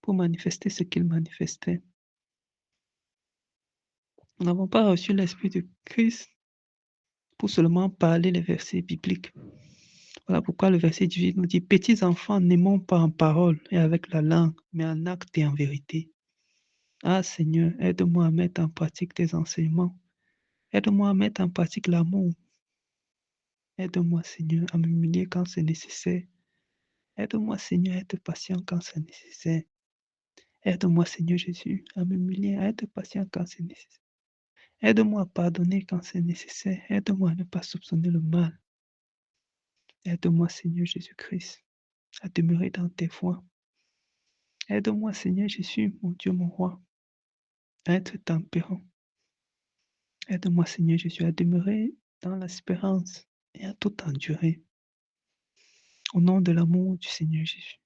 pour manifester ce qu'il manifestait. Nous n'avons pas reçu l'Esprit de Christ pour seulement parler les versets bibliques. Voilà pourquoi le verset 18 nous dit, petits enfants, n'aimons pas en parole et avec la langue, mais en acte et en vérité. Ah Seigneur, aide-moi à mettre en pratique tes enseignements. Aide-moi à mettre en pratique l'amour. Aide-moi, Seigneur, à m'humilier quand c'est nécessaire. Aide-moi, Seigneur, à être patient quand c'est nécessaire. Aide-moi, Seigneur Jésus, à m'humilier, à être patient quand c'est nécessaire. Aide-moi à pardonner quand c'est nécessaire. Aide-moi à ne pas soupçonner le mal. Aide-moi, Seigneur Jésus-Christ, à demeurer dans tes voies. Aide-moi, Seigneur Jésus, mon Dieu, mon roi, à être tempérant. Aide-moi, Seigneur Jésus, à demeurer dans l'espérance et à tout endurer. Au nom de l'amour du Seigneur Jésus.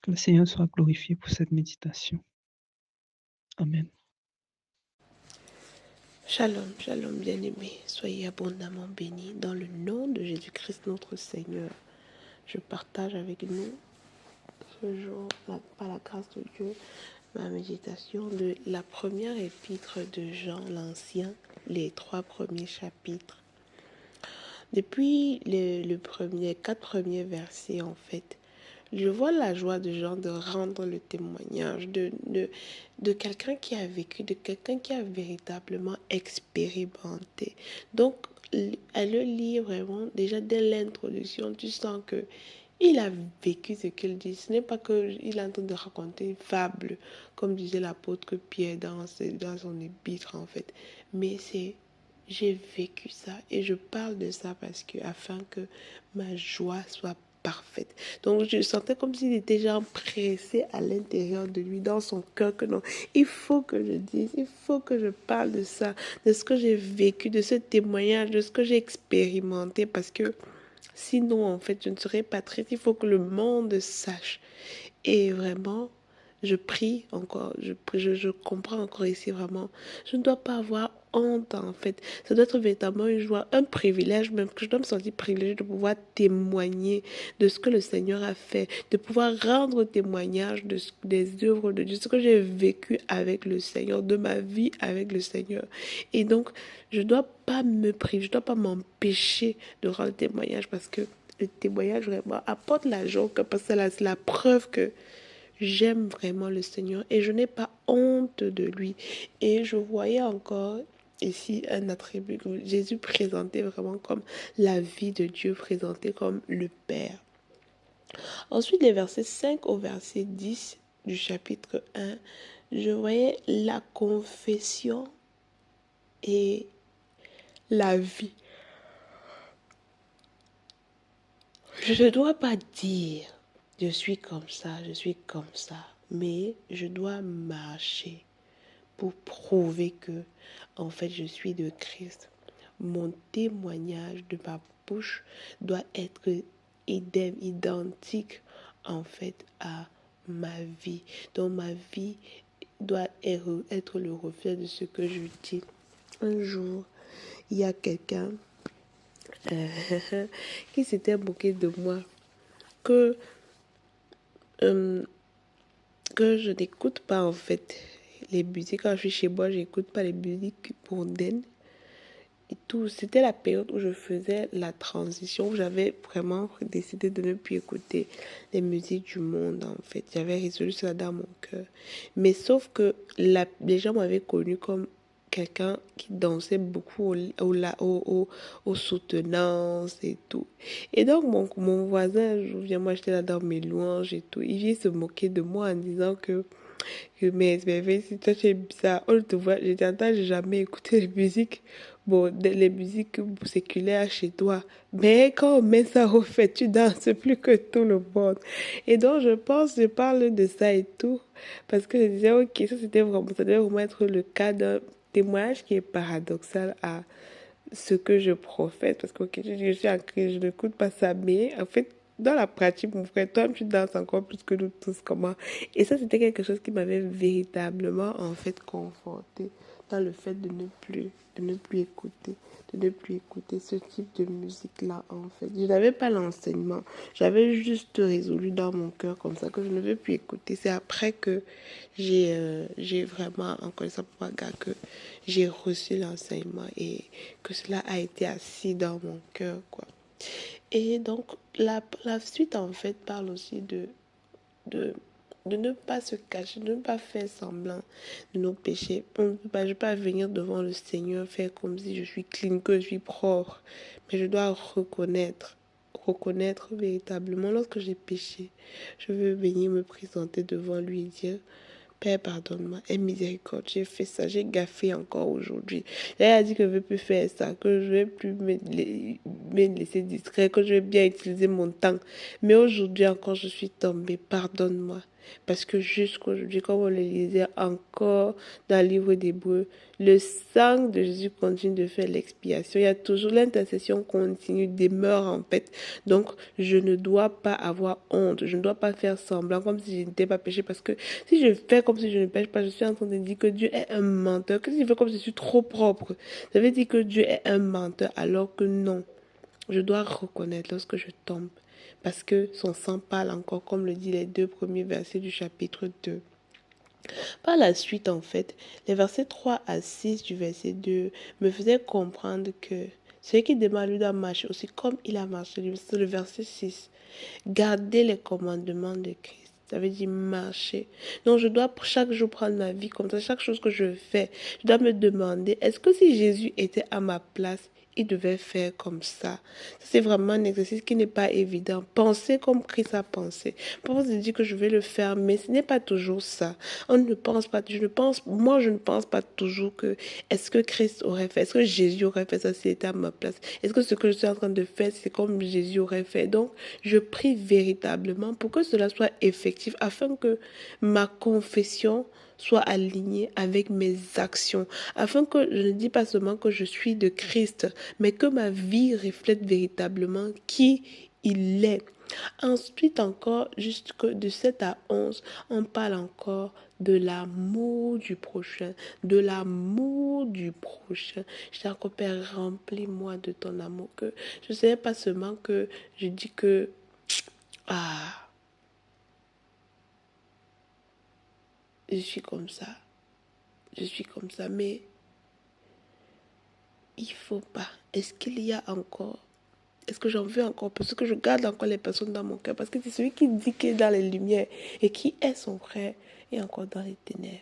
Que le Seigneur soit glorifié pour cette méditation. Amen. Shalom, shalom bien-aimés, soyez abondamment bénis dans le nom de Jésus-Christ notre Seigneur. Je partage avec nous ce jour, par la grâce de Dieu, ma méditation de la première épître de Jean l'Ancien, les 3 premiers chapitres. Depuis les 4 premiers versets en fait, je vois la joie de Jean de rendre le témoignage de quelqu'un qui a vécu, de quelqu'un qui a véritablement expérimenté. Donc, elle le lit vraiment, déjà dès l'introduction, tu sens que il a vécu ce qu'il dit. Ce n'est pas qu'il est en train de raconter une fable, comme disait l'apôtre Pierre dans son épître en fait. Mais j'ai vécu ça et je parle de ça parce que afin que ma joie soit parfaite. Donc je sentais comme s'il était déjà pressé à l'intérieur de lui, dans son cœur, que non, il faut que je dise, il faut que je parle de ça, de ce que j'ai vécu, de ce témoignage, de ce que j'ai expérimenté, parce que sinon en fait je ne serais pas triste. Il faut que le monde sache. Et vraiment, je prie encore, je comprends encore ici vraiment. Je ne dois pas avoir honte en fait. Ça doit être véritablement une joie, un privilège même, que je dois me sentir privilégié de pouvoir témoigner de ce que le Seigneur a fait, de pouvoir rendre témoignage des œuvres de Dieu, ce que j'ai vécu avec le Seigneur, de ma vie avec le Seigneur. Et donc, je ne dois pas me priver, je ne dois pas m'empêcher de rendre témoignage parce que le témoignage vraiment apporte la joie, parce que c'est la preuve que j'aime vraiment le Seigneur et je n'ai pas honte de lui. Et je voyais encore ici un attribut que Jésus présentait vraiment comme la vie de Dieu, présenté comme le Père. Ensuite, les versets 5 au verset 10 du chapitre 1, je voyais la confession et la vie. Je ne dois pas dire je suis comme ça, mais je dois marcher pour prouver que, en fait, je suis de Christ. Mon témoignage de ma bouche doit être identique, en fait, à ma vie. Donc, ma vie doit être le reflet de ce que je dis. Un jour, il y a quelqu'un qui s'était moqué de moi, que je n'écoute pas en fait les musiques. Quand je suis chez moi, j'écoute pas les musiques mondaines et tout. C'était la période où je faisais la transition, où j'avais vraiment décidé de ne plus écouter les musiques du monde en fait. J'avais résolu cela dans mon cœur. Mais sauf que les gens m'avaient connu comme quelqu'un qui dansait beaucoup aux soutenances et tout. Et donc, mon voisin, moi j'étais là dans mes louanges et tout, il vient se moquer de moi en disant mais si toi tu es bizarre, on te voit, je t'entends, j'ai jamais écouté les musiques, bon, les musiques séculaires chez toi. Mais quand on met ça au fait, tu danses plus que tout le monde. Et donc, je parle de ça et tout, parce que je disais, ok, ça devait vraiment être le cas d'un témoignage qui est paradoxal à ce que je professe, parce que ok, je suis en crise, je n'écoute pas ça, mais en fait, dans la pratique, mon frère, toi, tu danses encore plus que nous tous, comment. Et ça, c'était quelque chose qui m'avait véritablement, en fait, conforté dans le fait de ne plus écouter ce type de musique-là, en fait. Je n'avais pas l'enseignement. J'avais juste résolu dans mon cœur comme ça que je ne veux plus écouter. C'est après que j'ai vraiment, en connaissant Papa, que j'ai reçu l'enseignement et que cela a été assis dans mon cœur, quoi. Et donc, la suite, en fait, parle aussi de ne pas se cacher, de ne pas faire semblant de nos péchés. Je ne peux pas venir devant le Seigneur faire comme si je suis clean, que je suis propre. Mais je dois reconnaître reconnaître véritablement lorsque j'ai péché. Je veux venir me présenter devant lui et dire, Père, pardonne-moi, aie miséricorde, j'ai fait ça, j'ai gaffé encore aujourd'hui. Il a dit que je ne veux plus faire ça, que je ne vais plus me laisser distraire, que je vais bien utiliser mon temps. Mais aujourd'hui encore, je suis tombée, pardonne-moi. Parce que jusqu'aujourd'hui, comme on le lisait encore dans le livre d'Hébreux, le sang de Jésus continue de faire l'expiation. Il y a toujours l'intercession continue, demeure en fait. Donc, je ne dois pas avoir honte. Je ne dois pas faire semblant comme si je n'étais pas péché. Parce que si je fais comme si je ne pêche pas, je suis en train de dire que Dieu est un menteur. Que si je fais comme si je suis trop propre, ça veut dire que Dieu est un menteur alors que non. Je dois reconnaître lorsque je tombe. Parce que son sang parle encore, comme le dit les 2 premiers versets du chapitre 2. Par la suite, en fait, les versets 3 à 6 du verset 2 me faisaient comprendre que celui qui démarre, lui, doit marcher aussi comme il a marché. C'est le verset 6. Garder les commandements de Christ. Ça veut dire marcher. Donc, je dois chaque jour prendre ma vie comme ça. Chaque chose que je fais, je dois me demander, est-ce que si Jésus était à ma place, il devait faire comme ça? C'est vraiment un exercice qui n'est pas évident. Penser comme Christ a pensé. Parfois, je dis que je vais le faire, mais ce n'est pas toujours ça. On ne pense pas, je ne pense pas toujours que, est-ce que Christ aurait fait, est-ce que Jésus aurait fait ça s'il était à ma place? Est-ce que ce que je suis en train de faire, c'est comme Jésus aurait fait? Donc, je prie véritablement pour que cela soit effectif, afin que ma confession soit alignée avec mes actions, afin que je ne dis pas seulement que je suis de Christ, mais que ma vie reflète véritablement qui il est. Ensuite encore, juste que de 7 à 11, on parle encore de l'amour du prochain, de l'amour du prochain. Je dis encore, Père, remplis-moi de ton amour. Que je ne sais pas seulement que je dis que, je suis comme ça, mais il faut pas. Est-ce qu'il y a encore? Est-ce que j'en veux encore? Parce que je garde encore les personnes dans mon cœur. Parce que c'est celui qui dit qu'il est dans les lumières et qui est son frère et encore dans les ténèbres.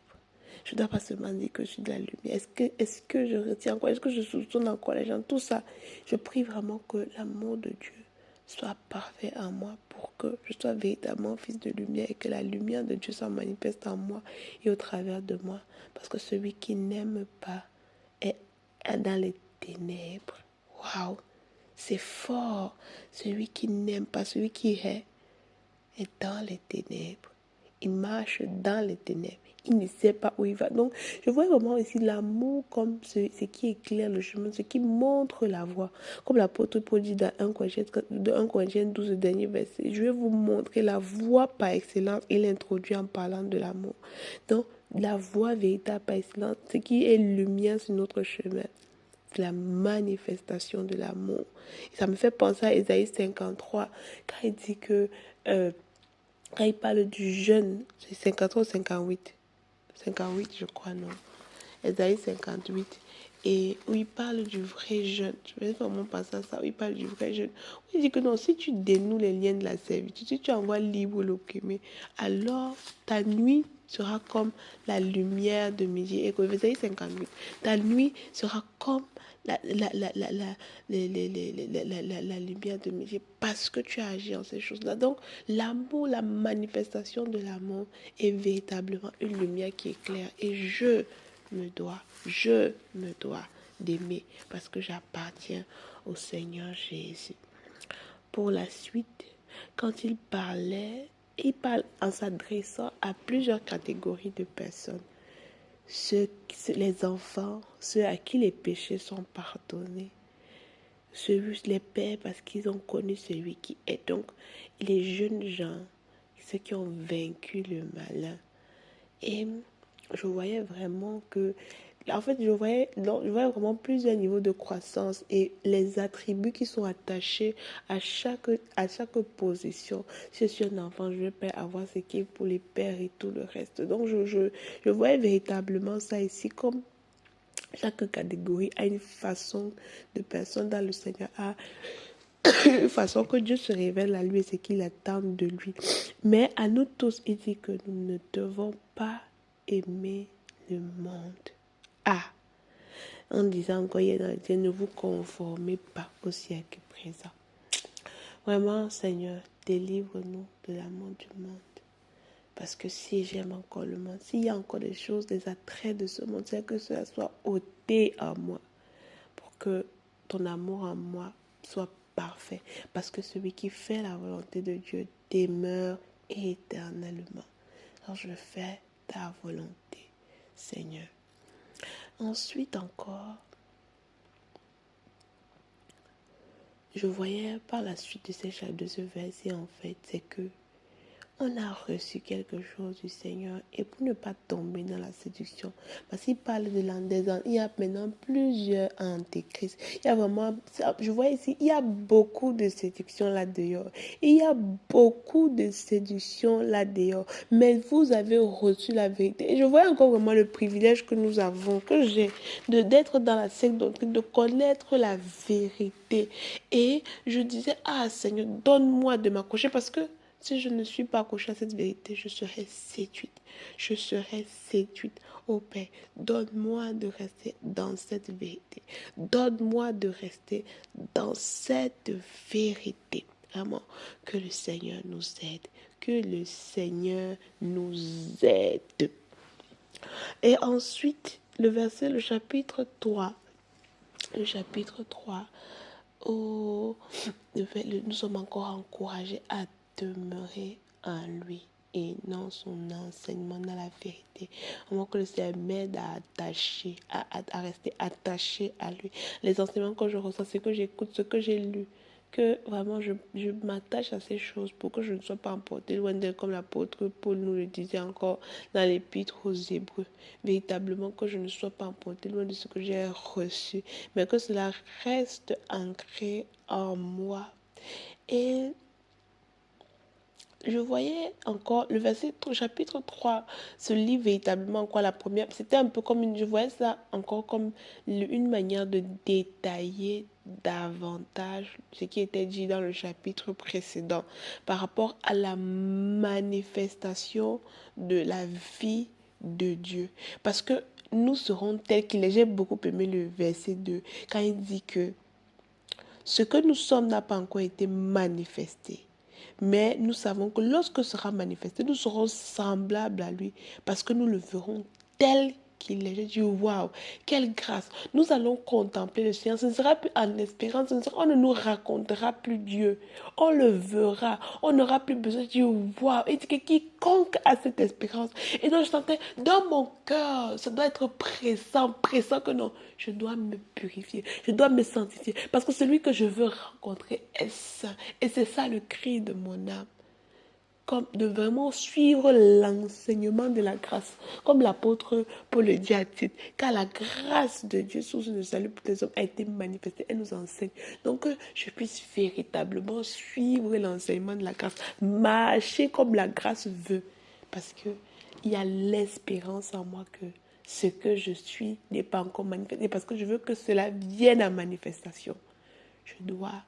Je ne dois pas seulement dire que je suis de la lumière. Est-ce que je retiens encore? Est-ce que je soupçonne encore les gens? Tout ça. Je prie vraiment que l'amour de Dieu soit parfait en moi pour que je sois véritablement fils de lumière et que la lumière de Dieu soit manifeste en moi et au travers de moi. Parce que celui qui n'aime pas est dans les ténèbres. Waouh! C'est fort. Celui qui n'aime pas, celui qui est dans les ténèbres. Il marche dans les ténèbres. Il ne sait pas où il va. Donc, je vois vraiment ici l'amour comme ce qui éclaire le chemin, ce qui montre la voie. Comme l'apôtre Paul dit dans 1 Corinthiens 12, le dernier verset. Je vais vous montrer la voie par excellence. Il introduit en parlant de l'amour. Donc, la voie véritable par excellence, ce qui est lumière sur notre chemin. C'est la manifestation de l'amour. Et ça me fait penser à Ésaïe 53, quand il dit que, quand il parle du jeûne, c'est 53 ou 58, 58 je crois, non, Ésaïe 58, et où il parle du vrai jeûne. Je vais vraiment passer à ça, où il parle du vrai jeûne. Où il dit que non, si tu dénoues les liens de la servitude, si tu envoies libre l'opprimé, alors ta nuit sera comme la lumière de midi. Et Ésaïe 58, ta nuit sera comme la lumière de midi, parce que tu as agi en ces choses-là. Donc, l'amour, la manifestation de l'amour est véritablement une lumière qui éclaire. Et je me dois d'aimer parce que j'appartiens au Seigneur Jésus. Pour la suite, quand il parle en s'adressant à plusieurs catégories de personnes. Les enfants, ceux à qui les péchés sont pardonnés. Les pères parce qu'ils ont connu celui qui est. Donc, les jeunes gens, ceux qui ont vaincu le malin. Et je voyais vraiment que, en fait, je voyais vraiment plusieurs niveaux de croissance et les attributs qui sont attachés à chaque position. Si je suis un enfant, je vais pas avoir ce qui est pour les pères et tout le reste. Donc, je voyais véritablement ça ici comme chaque catégorie a une façon de personne dans le Seigneur, a une façon que Dieu se révèle à lui et ce qu'il attend de lui. Mais à nous tous, il dit que nous ne devons pas aimer le monde. En disant encore hier dans le Dieu, ne vous conformez pas au siècle présent. Vraiment, Seigneur, délivre-nous de l'amour du monde. Parce que si j'aime encore le monde, s'il y a encore des choses, des attraits de ce monde, c'est que cela soit ôté en moi. Pour que ton amour en moi soit parfait. Parce que celui qui fait la volonté de Dieu demeure éternellement. Alors je fais ta volonté, Seigneur. Ensuite encore, je voyais par la suite de ce verset, en fait, c'est que on a reçu quelque chose du Seigneur et pour ne pas tomber dans la séduction, parce qu'il parle de l'an, il y a maintenant plusieurs antéchrists. Il y a vraiment, je vois ici, il y a beaucoup de séduction là-dehors. Il y a beaucoup de séduction là-dehors. Mais vous avez reçu la vérité. Et je vois encore vraiment le privilège que nous avons, que j'ai, d'être dans la secte doctrine, de connaître la vérité. Et je disais, ah Seigneur, donne-moi de m'accrocher parce que si je ne suis pas accrochée à cette vérité, je serai séduite. Je serai séduite. Oh Père, donne-moi de rester dans cette vérité. Donne-moi de rester dans cette vérité. Vraiment, que le Seigneur nous aide. Que le Seigneur nous aide. Et ensuite, le chapitre 3. Le chapitre 3. Oh, nous sommes encore encouragés à demeurer en lui et non son enseignement dans la vérité. Vraiment que le Seigneur m'aide à rester attaché à lui. Les enseignements que je reçois, ce que j'écoute, ce que j'ai lu, que vraiment je m'attache à ces choses pour que je ne sois pas emportée loin d'elle, comme l'apôtre Paul nous le disait encore dans l'épître aux Hébreux. Véritablement que je ne sois pas emportée loin de ce que j'ai reçu, mais que cela reste ancré en moi. Et je voyais encore le chapitre 3 se lit véritablement quoi la première. C'était un peu comme je voyais ça encore comme une manière de détailler davantage ce qui était dit dans le chapitre précédent par rapport à la manifestation de la vie de Dieu. Parce que nous serons tels qu'il est. J'ai beaucoup aimé le verset 2 quand il dit que ce que nous sommes n'a pas encore été manifesté. Mais nous savons que lorsque sera manifesté, nous serons semblables à lui parce que nous le verrons tel qu'il est. J'ai dit, waouh, quelle grâce. Nous allons contempler le Seigneur. Ce ne sera plus en espérance. On ne nous racontera plus Dieu. On le verra. On n'aura plus besoin de dire, waouh. Et que quiconque a cette espérance. Et donc je sentais dans mon cœur, ça doit être pressant que non. Je dois me purifier. Je dois me sanctifier. Parce que celui que je veux rencontrer est saint. Et c'est ça le cri de mon âme. Comme de vraiment suivre l'enseignement de la grâce. Comme l'apôtre Paul le dit à Tite. Car la grâce de Dieu, source de salut pour les hommes, a été manifestée. Elle nous enseigne. Donc que je puisse véritablement suivre l'enseignement de la grâce. Marcher comme la grâce veut. Parce que il y a l'espérance en moi que ce que je suis n'est pas encore manifesté. Parce que je veux que cela vienne à manifestation. Je dois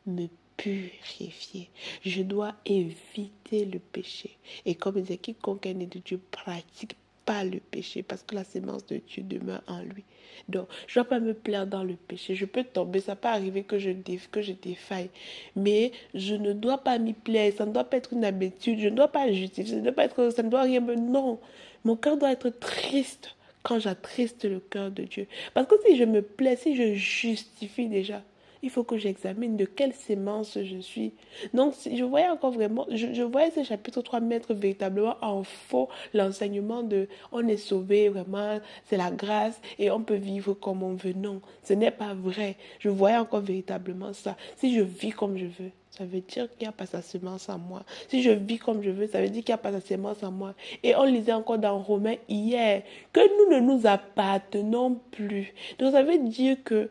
me purifier. Je dois éviter le péché. Et comme il disait, quiconque est né de Dieu pratique pas le péché parce que la sémence de Dieu demeure en lui. Donc, je ne dois pas me plaire dans le péché. Je peux tomber, ça peut arriver que je défaille. Mais je ne dois pas m'y plaire. Ça ne doit pas être une habitude. Je ne dois pas justifier. Ça ne doit rien me... Non. Mon cœur doit être triste quand j'attriste le cœur de Dieu. Parce que si je me plais, si je justifie déjà, il faut que j'examine de quelle sémence je suis. Donc, je voyais encore vraiment, je voyais ce chapitre 3 mettre véritablement en faux l'enseignement de on est sauvé, vraiment, c'est la grâce et on peut vivre comme on veut. Non, ce n'est pas vrai. Je voyais encore véritablement ça. Si je vis comme je veux, ça veut dire qu'il n'y a pas sa semence en moi. Si je vis comme je veux, ça veut dire qu'il n'y a pas sa semence en moi. Et on lisait encore dans Romains hier que nous ne nous appartenons plus. Donc, ça veut dire que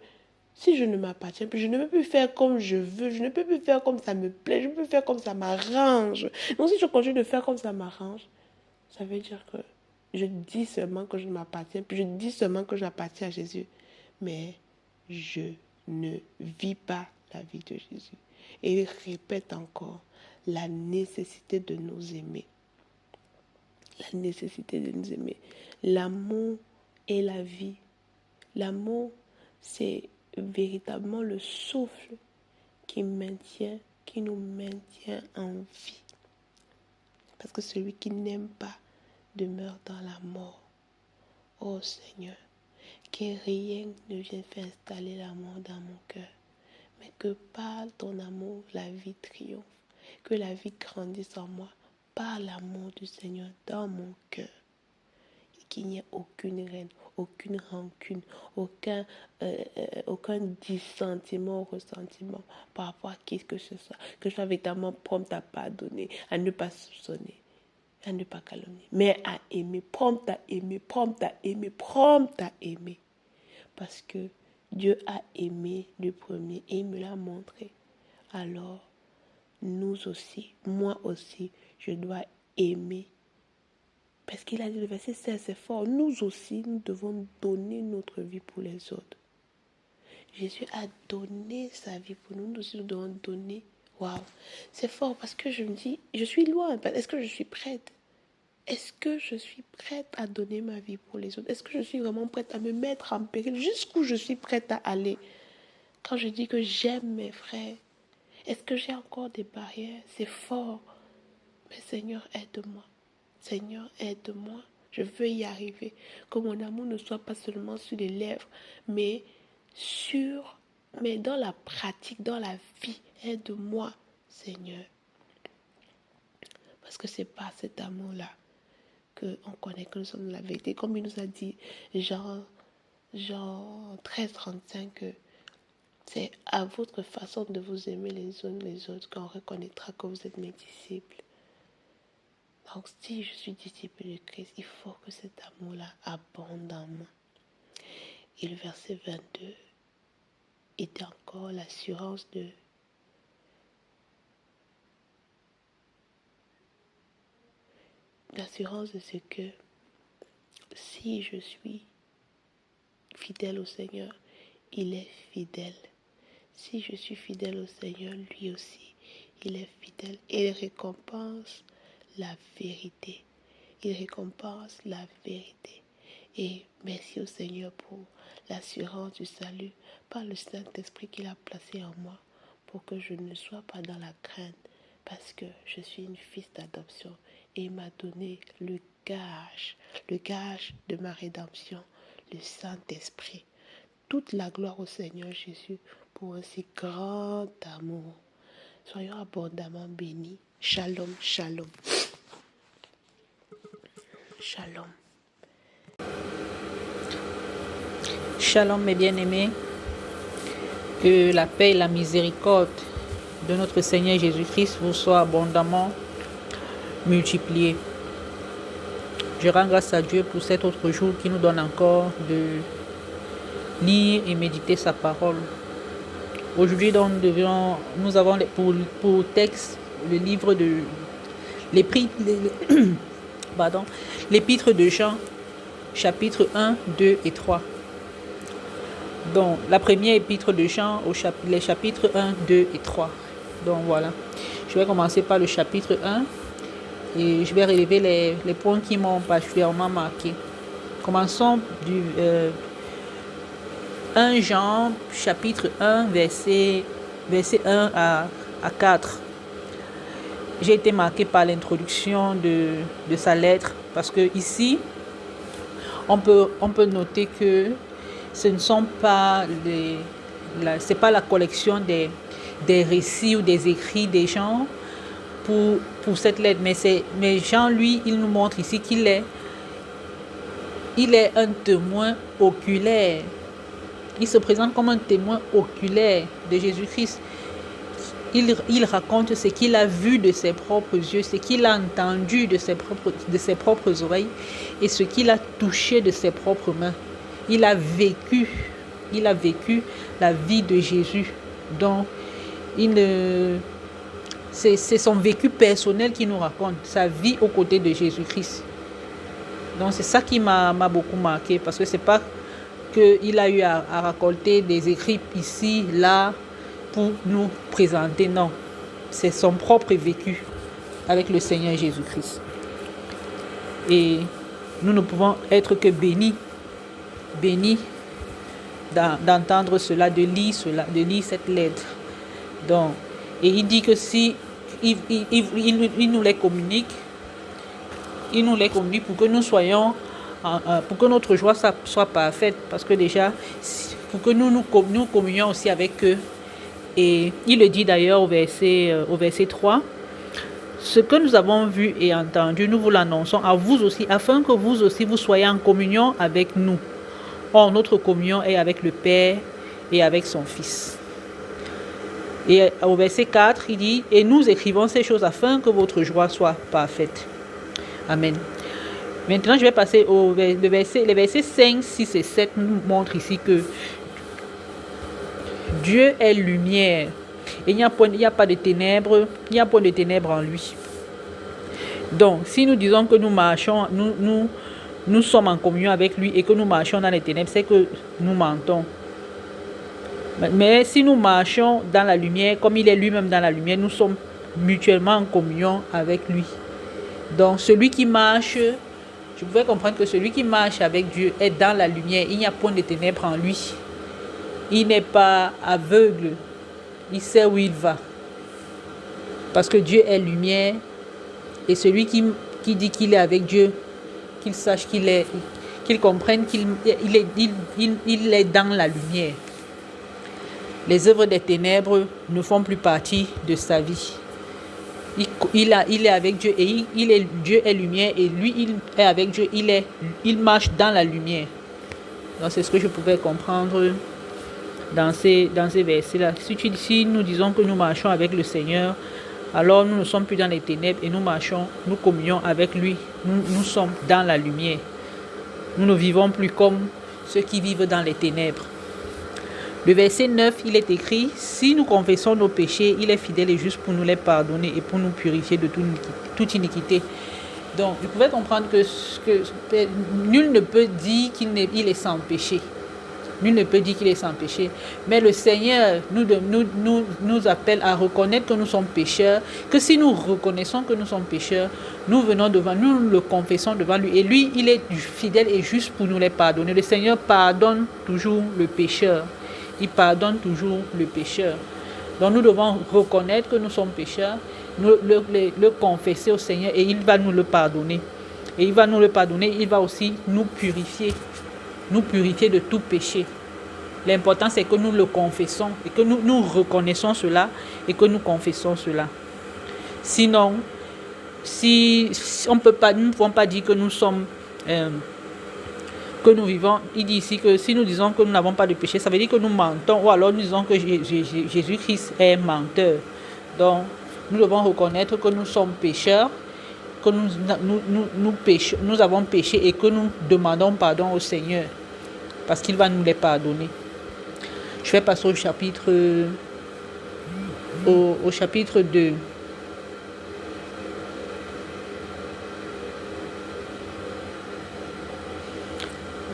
si je ne m'appartiens plus, je ne peux plus faire comme je veux, je ne peux plus faire comme ça me plaît, je ne peux plus faire comme ça m'arrange. Donc si je continue de faire comme ça m'arrange, ça veut dire que je dis seulement que je ne m'appartiens plus, je dis seulement que j'appartiens à Jésus, mais je ne vis pas la vie de Jésus. Et il répète encore la nécessité de nous aimer. La nécessité de nous aimer. L'amour est la vie. L'amour, c'est véritablement le souffle qui maintient qui nous maintient en vie. Parce que celui qui n'aime pas demeure dans la mort. Oh Seigneur, que rien ne vienne faire installer la mort dans mon cœur, mais que par ton amour, la vie triomphe, que la vie grandisse en moi, par l'amour du Seigneur dans mon cœur. Et qu'il n'y ait aucune haine, aucune rancune, aucun dissentiment ou ressentiment par rapport à qui que ce soit. Que je sois véritablement prompte à pardonner, à ne pas soupçonner, à ne pas calomnier, mais à aimer, prompte à aimer, prompte à aimer, prompte à aimer. Parce que Dieu a aimé le premier et il me l'a montré. Alors, nous aussi, moi aussi, je dois aimer. Parce qu'il a dit, le verset 16, c'est fort. Nous aussi, nous devons donner notre vie pour les autres. Jésus a donné sa vie pour nous. Nous aussi, nous devons donner. Waouh, c'est fort parce que je me dis, je suis loin. Est-ce que je suis prête? Est-ce que je suis prête à donner ma vie pour les autres? Est-ce que je suis vraiment prête à me mettre en péril? Jusqu'où je suis prête à aller? Quand je dis que j'aime mes frères, est-ce que j'ai encore des barrières? C'est fort. Mais Seigneur, aide-moi. Seigneur, aide-moi. Je veux y arriver. Que mon amour ne soit pas seulement sur les lèvres, mais dans la pratique, dans la vie. Aide-moi, Seigneur. Parce que c'est par cet amour-là qu'on connaît que nous sommes de la vérité. Comme il nous a dit, Jean 13:35, que c'est à votre façon de vous aimer les uns les autres qu'on reconnaîtra que vous êtes mes disciples. Donc, si je suis disciple de Christ, il faut que cet amour-là abonde en moi. Et le verset 22 est encore l'assurance de ce que si je suis fidèle au Seigneur, il est fidèle. Si je suis fidèle au Seigneur, lui aussi, il est fidèle. Et il récompense la vérité. Il récompense la vérité. Et merci au Seigneur pour l'assurance du salut par le Saint-Esprit qu'il a placé en moi pour que je ne sois pas dans la crainte parce que je suis une fille d'adoption et il m'a donné le gage de ma rédemption, le Saint-Esprit. Toute la gloire au Seigneur Jésus pour un si grand amour. Soyons abondamment bénis. Shalom, shalom. Shalom. Shalom mes bien-aimés, que la paix et la miséricorde de notre Seigneur Jésus-Christ vous soient abondamment multipliées. Je rends grâce à Dieu pour cet autre jour qui nous donne encore de lire et méditer sa parole. Aujourd'hui, nous avons pour texte le livre de l'épître de Jean, chapitre 1, 2 et 3. Donc, la première épître de Jean, les chapitres 1, 2 et 3. Donc, voilà. Je vais commencer par le chapitre 1 et je vais relever les points qui m'ont particulièrement marqué. Commençons du 1 Jean, chapitre 1, verset 1 à 4. J'ai été marqué par l'introduction de sa lettre parce que ici, on peut noter que ce ne sont pas c'est pas la collection des récits ou des écrits des gens pour cette lettre, mais Jean, lui, il nous montre ici qu'il est un témoin oculaire. Il se présente comme un témoin oculaire de Jésus-Christ. Il raconte ce qu'il a vu de ses propres yeux, ce qu'il a entendu de ses propres oreilles et ce qu'il a touché de ses propres mains. Il a vécu la vie de Jésus. Donc, c'est son vécu personnel qui nous raconte, sa vie aux côtés de Jésus-Christ. Donc, c'est ça qui m'a beaucoup marqué, parce que c'est pas qu'il a eu à récolter des écrits ici, là, pour nous présenter. Non, c'est son propre vécu avec le Seigneur Jésus-Christ. Et nous ne pouvons être que bénis d'entendre cela, de lire cette lettre. Donc, Et il dit que si il nous les communique, pour que nous soyons, pour que notre joie soit parfaite. Parce que déjà, pour que nous communions aussi avec eux. Et il le dit d'ailleurs au verset 3. Ce que nous avons vu et entendu, nous vous l'annonçons à vous aussi, afin que vous aussi vous soyez en communion avec nous. Or, notre communion est avec le Père et avec son Fils. Et au verset 4, il dit, et nous écrivons ces choses afin que votre joie soit parfaite. Amen. Maintenant, je vais passer les versets 5, 6 et 7 nous montrent ici que Dieu est lumière. Et il n'y a pas de ténèbres, en lui. Donc, si nous disons que nous marchons, nous sommes en communion avec lui et que nous marchons dans les ténèbres, c'est que nous mentons. Mais si nous marchons dans la lumière, comme il est lui-même dans la lumière, nous sommes mutuellement en communion avec lui. Donc, celui qui marche, je pouvais comprendre que celui qui marche avec Dieu est dans la lumière. Il n'y a point de ténèbres en lui. Il n'est pas aveugle. Il sait où il va. Parce que Dieu est lumière. Et celui qui dit qu'il est avec Dieu, qu'il sache qu'il comprenne qu'il est dans la lumière. Les œuvres des ténèbres ne font plus partie de sa vie. Il est avec Dieu et Dieu est lumière et lui il est avec Dieu, il marche dans la lumière. Donc c'est ce que je pouvais comprendre dans ces versets-là. Si nous disons que nous marchons avec le Seigneur, alors nous ne sommes plus dans les ténèbres et nous communions avec lui. Nous sommes dans la lumière. Nous ne vivons plus comme ceux qui vivent dans les ténèbres. Le verset 9, il est écrit, si nous confessons nos péchés, il est fidèle et juste pour nous les pardonner et pour nous purifier de toute iniquité. Donc, vous pouvez comprendre que nul ne peut dire qu'il est sans péché. Nul ne peut dire qu'il est sans péché. Mais le Seigneur nous appelle à reconnaître que nous sommes pécheurs, que si nous reconnaissons que nous sommes pécheurs, nous venons devant, nous le confessons devant lui. Et lui, il est fidèle et juste pour nous les pardonner. Le Seigneur pardonne toujours le pécheur. Il pardonne toujours le pécheur. Donc nous devons reconnaître que nous sommes pécheurs, le confesser au Seigneur et il va nous le pardonner. Et il va nous le pardonner, il va aussi nous purifier de tout péché. L'important c'est que nous le confessons et que nous reconnaissons cela et que nous confessons cela. Sinon, nous ne pouvons pas dire que nous sommes... que nous vivons, il dit ici que si nous disons que nous n'avons pas de péché, ça veut dire que nous mentons, ou alors nous disons que Jésus-Christ est menteur. Donc, nous devons reconnaître que nous sommes pécheurs, que nous avons péché et que nous demandons pardon au Seigneur, parce qu'il va nous les pardonner. Je vais passer au chapitre 2.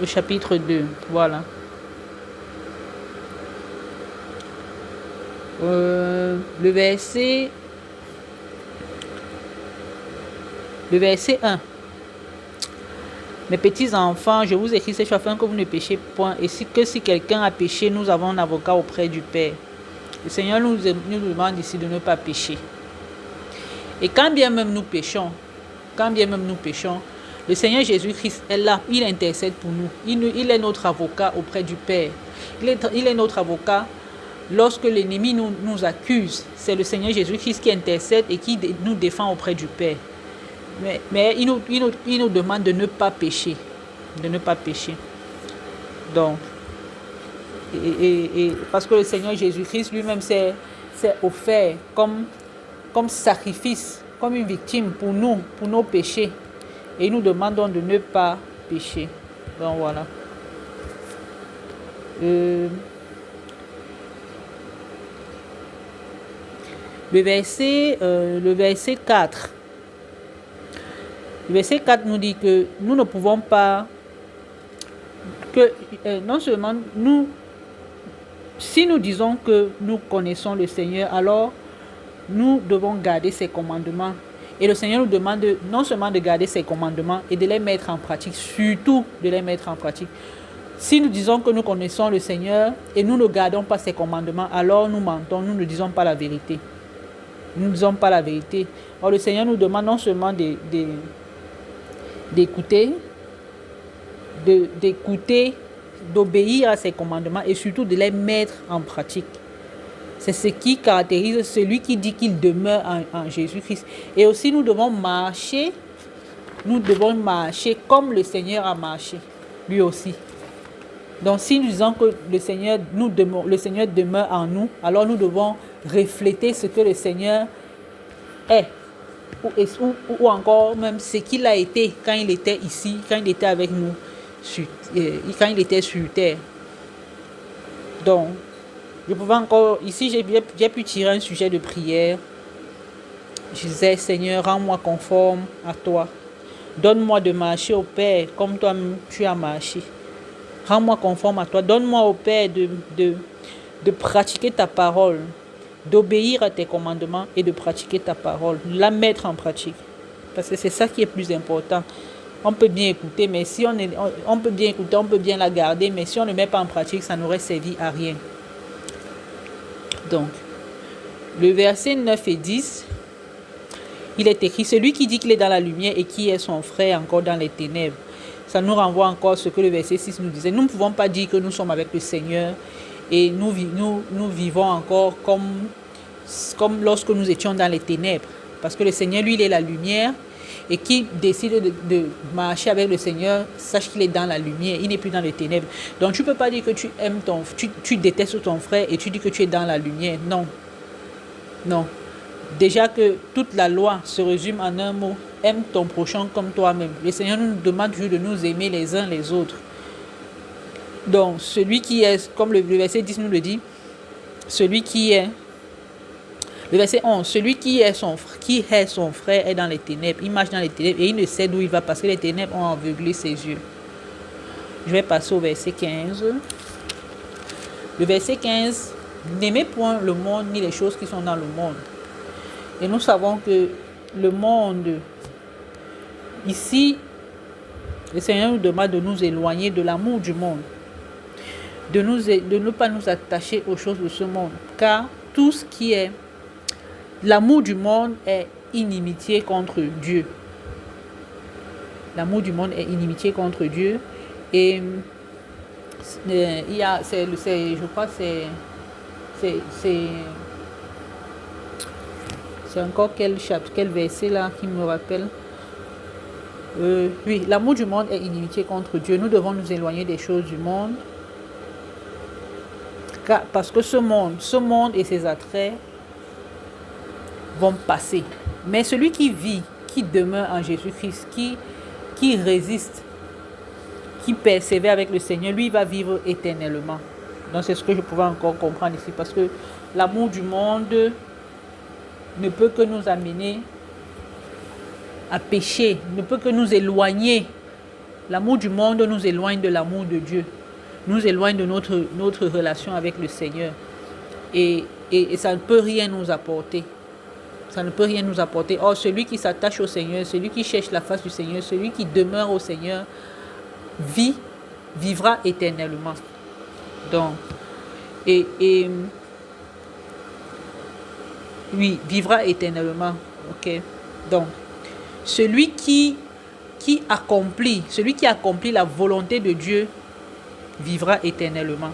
Au chapitre 2, voilà. Le verset 1. Mes petits enfants, je vous écris ces choses afin que vous ne péchiez point. Et si quelqu'un a péché, nous avons un avocat auprès du Père. Le Seigneur nous demande ici de ne pas pécher. Et quand bien même nous péchons, le Seigneur Jésus-Christ est là, il intercède pour nous. Il est notre avocat auprès du Père. Il est notre avocat lorsque l'ennemi nous accuse. C'est le Seigneur Jésus-Christ qui intercède et qui nous défend auprès du Père. Mais il nous demande de ne pas pécher. De ne pas pécher. Donc, et parce que le Seigneur Jésus-Christ lui-même s'est offert comme sacrifice, comme une victime pour nous, pour nos péchés. Et nous demandons de ne pas pécher. Donc voilà. Le verset 4. Le verset 4 nous dit que nous ne pouvons pas... non seulement si nous disons que nous connaissons le Seigneur, alors nous devons garder ses commandements. Et le Seigneur nous demande non seulement de garder ses commandements et de les mettre en pratique, surtout de les mettre en pratique. Si nous disons que nous connaissons le Seigneur et nous ne gardons pas ses commandements, alors nous mentons, nous ne disons pas la vérité. nous ne disons pas la vérité. Or, le Seigneur nous demande non seulement d'écouter, d'obéir à ses commandements et surtout de les mettre en pratique. C'est ce qui caractérise celui qui dit qu'il demeure en Jésus-Christ. Et aussi, nous devons marcher comme le Seigneur a marché, lui aussi. Donc, si nous disons que le Seigneur demeure en nous, alors nous devons refléter ce que le Seigneur est, ou encore même ce qu'il a été quand il était ici, quand il était avec nous, quand il était sur terre. Donc, je pouvais encore, ici j'ai pu tirer un sujet de prière. Je disais, Seigneur, rends-moi conforme à toi. Donne-moi de marcher au Père comme toi-même tu as marché. Rends-moi conforme à toi. Donne-moi au Père de pratiquer ta parole, d'obéir à tes commandements et de pratiquer ta parole, la mettre en pratique. Parce que c'est ça qui est plus important. On peut bien écouter, mais si on peut bien écouter, on peut bien la garder, mais si on ne le met pas en pratique, ça n'aurait servi à rien. Donc, le verset 9 et 10, il est écrit, celui qui dit qu'il est dans la lumière et qui est son frère encore dans les ténèbres. Ça nous renvoie encore à ce que le verset 6 nous disait. Nous ne pouvons pas dire que nous sommes avec le Seigneur et nous vivons encore comme lorsque nous étions dans les ténèbres. Parce que le Seigneur, lui, il est la lumière. Et qui décide de marcher avec le Seigneur, sache qu'il est dans la lumière, il n'est plus dans les ténèbres. Donc tu ne peux pas dire que tu aimes tu détestes ton frère et tu dis que tu es dans la lumière. Non. Non. Déjà que toute la loi se résume en un mot, aime ton prochain comme toi-même. Le Seigneur nous demande toujours de nous aimer les uns les autres. Donc celui qui est, comme le verset 10 nous le dit, le verset 11, celui qui est son frère est dans les ténèbres. Il marche dans les ténèbres et il ne sait d'où il va parce que les ténèbres ont aveuglé ses yeux. Je vais passer au verset 15. Le verset 15, n'aimez point le monde ni les choses qui sont dans le monde. Et nous savons que le monde, ici, le Seigneur nous demande de nous éloigner de l'amour du monde. De ne pas nous attacher aux choses de ce monde. Car tout ce qui est l'amour du monde est inimitié contre Dieu. L'amour du monde est inimitié contre Dieu. Et il y a, je crois que c'est encore quel verset là qui me rappelle. Oui, l'amour du monde est inimitié contre Dieu. Nous devons nous éloigner des choses du monde. Parce que ce monde et ses attraits vont passer. Mais celui qui vit, qui demeure en Jésus-Christ, qui résiste, qui persévère avec le Seigneur, lui va vivre éternellement. Donc c'est ce que je pouvais encore comprendre ici. Parce que l'amour du monde ne peut que nous amener à pécher, ne peut que nous éloigner. L'amour du monde nous éloigne de l'amour de Dieu, nous éloigne de notre relation avec le Seigneur. Et ça ne peut rien nous apporter. Ça ne peut rien nous apporter. Or, celui qui s'attache au Seigneur, celui qui cherche la face du Seigneur, celui qui demeure au Seigneur, vivra éternellement. Donc, oui, vivra éternellement. Ok. Donc, celui qui accomplit la volonté de Dieu vivra éternellement.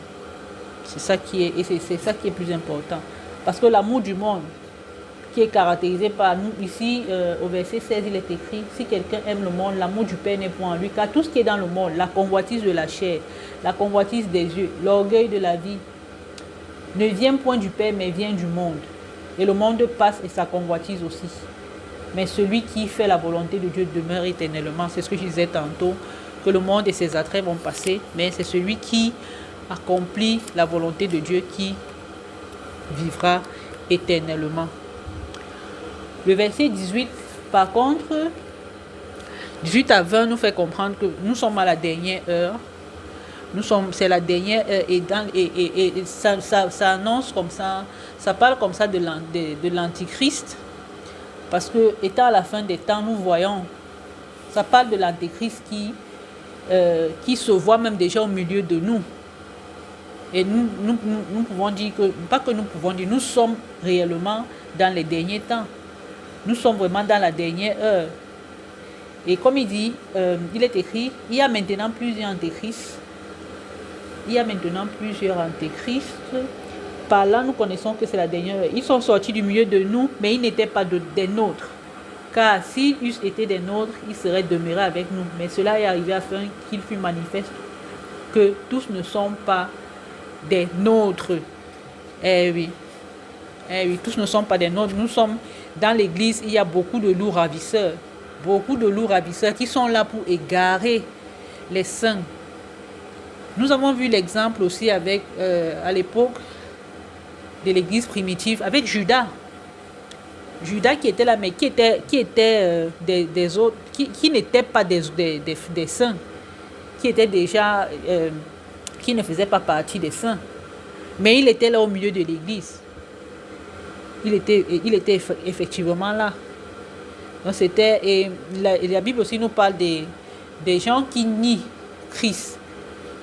C'est ça qui est plus important. Parce que l'amour du monde, qui est caractérisé par nous, ici au verset 16, il est écrit, si quelqu'un aime le monde, l'amour du Père n'est point en lui, car tout ce qui est dans le monde, la convoitise de la chair, la convoitise des yeux, l'orgueil de la vie, ne vient point du Père, mais vient du monde. Et le monde passe et sa convoitise aussi. Mais celui qui fait la volonté de Dieu demeure éternellement. C'est ce que je disais tantôt, que le monde et ses attraits vont passer, mais c'est celui qui accomplit la volonté de Dieu qui vivra éternellement. Le verset 18, par contre, 18 à 20 nous fait comprendre que nous sommes à la dernière heure. C'est la dernière heure et ça annonce comme ça, ça parle comme ça de l'antichrist. Parce que, étant à la fin des temps, nous voyons, ça parle de l'antéchrist qui se voit même déjà au milieu de nous. Et nous pouvons dire que, pas que nous pouvons dire, nous sommes réellement dans les derniers temps. Nous sommes vraiment dans la dernière heure. Et comme il dit, il est écrit, il y a maintenant plusieurs antéchrists. Il y a maintenant plusieurs antéchrists. Par là, nous connaissons que c'est la dernière heure. Ils sont sortis du milieu de nous, mais ils n'étaient pas des nôtres. Car s'ils eussent été des nôtres, ils seraient demeurés avec nous. Mais cela est arrivé afin qu'il fût manifeste que tous ne sont pas des nôtres. Eh oui, tous ne sont pas des nôtres. Nous sommes dans l'église, il y a beaucoup de loups ravisseurs. Beaucoup de loups ravisseurs qui sont là pour égarer les saints. Nous avons vu l'exemple aussi avec, à l'époque de l'église primitive, avec Judas. Judas qui était là, mais qui était des autres, qui n'étaient pas des saints, qui étaient déjà, qui ne faisaient pas partie des saints. Mais il était là au milieu de l'église. Il était effectivement là. Donc c'était, et la Bible aussi nous parle des gens qui nient Christ,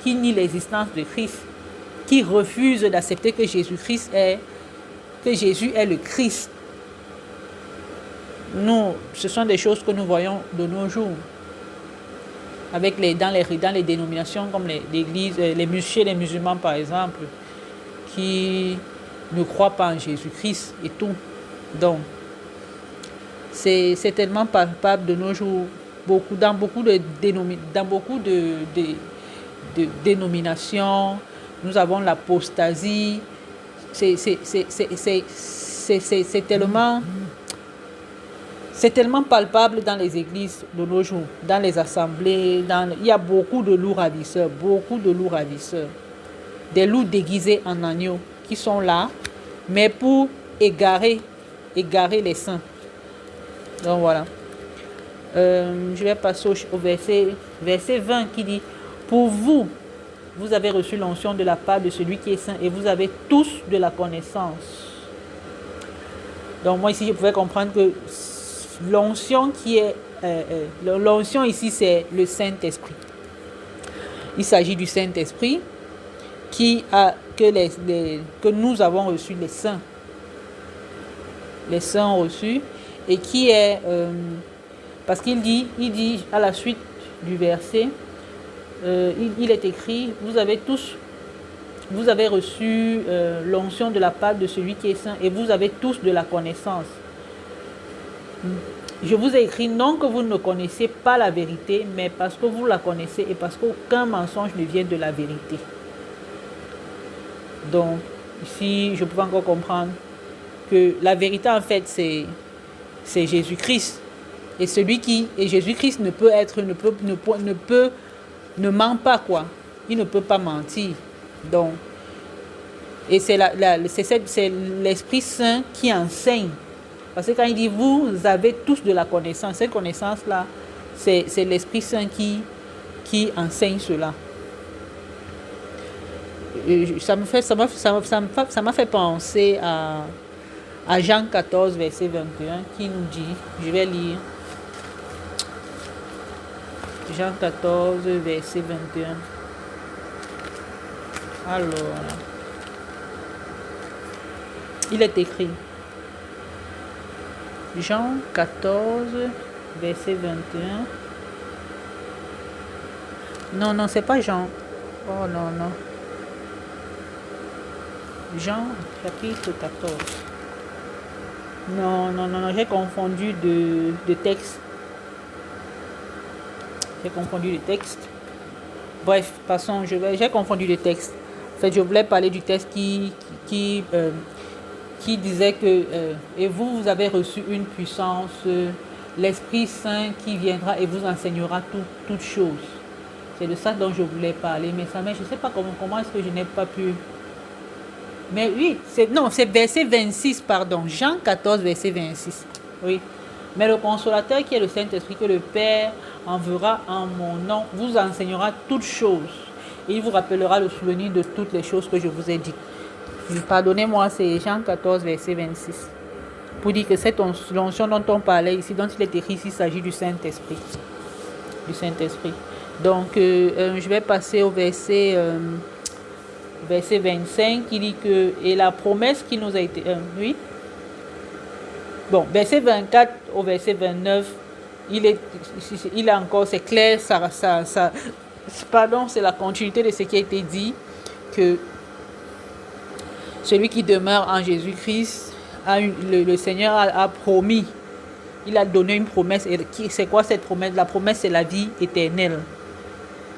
qui nient l'existence de Christ, qui refusent d'accepter que Jésus est le Christ. Nous, ce sont des choses que nous voyons de nos jours. Avec dans les dénominations comme l'église, chez les musulmans par exemple, qui ne croient pas en Jésus-Christ et tout. Donc, c'est tellement palpable de nos jours. Dans beaucoup de dénominations, nous avons l'apostasie. C'est tellement palpable dans les églises de nos jours, dans les assemblées. Il y a beaucoup de loups ravisseurs, des loups déguisés en agneaux qui sont là, mais pour égarer les saints. Donc voilà. Je vais passer au verset 20 qui dit: pour vous, vous avez reçu l'onction de la part de celui qui est saint et vous avez tous de la connaissance. Donc moi ici, je pouvais comprendre que l'onction l'onction ici, c'est le Saint-Esprit. Il s'agit du Saint-Esprit que nous avons reçu, les saints ont reçu, et qui est parce qu'il dit à la suite du verset, il est écrit: vous avez reçu l'onction de la part de celui qui est saint et vous avez tous de la connaissance. Je vous ai écrit non que vous ne connaissiez pas la vérité, mais parce que vous la connaissez et parce qu'aucun mensonge ne vient de la vérité. Donc ici, je peux encore comprendre que la vérité en fait c'est Jésus-Christ. Et Jésus-Christ ne ment pas, quoi. Il ne peut pas mentir. Donc, et c'est l'Esprit Saint qui enseigne. Parce que quand il dit vous avez tous de la connaissance, cette connaissance-là, c'est l'Esprit Saint qui enseigne cela. Ça m'a fait penser à Jean 14, verset 21, qui nous dit, je vais lire, Jean 14, verset 21. Alors, il est écrit, Jean 14, verset 21. Non, c'est pas Jean. Oh non. Jean, chapitre 14. Non, j'ai confondu de texte. Bref, passons, j'ai confondu de texte. En fait, je voulais parler du texte qui disait que et vous avez reçu une puissance, l'Esprit Saint qui viendra et vous enseignera toutes choses. C'est de ça dont je voulais parler, mais je ne sais pas comment est-ce que je n'ai pas pu. Mais oui, c'est verset 26, pardon. Jean 14, verset 26. Oui. Mais le consolateur qui est le Saint-Esprit que le Père enverra en mon nom vous enseignera toutes choses. Et il vous rappellera le souvenir de toutes les choses que je vous ai dites. Pardonnez-moi, c'est Jean 14, verset 26. Pour dire que cette onction dont on parlait ici, dont il est écrit ici, il s'agit du Saint-Esprit. Donc, je vais passer au verset verset 25, il dit que, et la promesse qui nous a été... oui. Bon, verset 24 au verset 29, il est encore, c'est clair, pardon, c'est la continuité de ce qui a été dit, que celui qui demeure en Jésus-Christ, le Seigneur a promis, il a donné une promesse. Et c'est quoi cette promesse? La promesse, c'est la vie éternelle.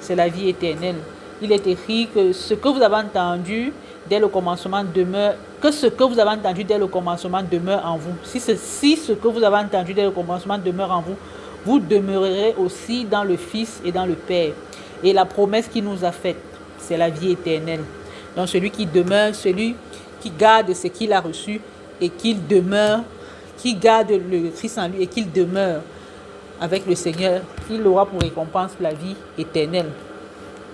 C'est la vie éternelle. Il est écrit que ce que vous avez entendu dès le commencement demeure, que ce que vous avez entendu dès le commencement demeure en vous. Si ce que vous avez entendu dès le commencement demeure en vous, vous demeurerez aussi dans le Fils et dans le Père. Et la promesse qu'il nous a faite, c'est la vie éternelle. Donc celui qui demeure, celui qui garde ce qu'il a reçu et qu'il demeure, qui garde le Christ en lui et qu'il demeure avec le Seigneur, il aura pour récompense la vie éternelle.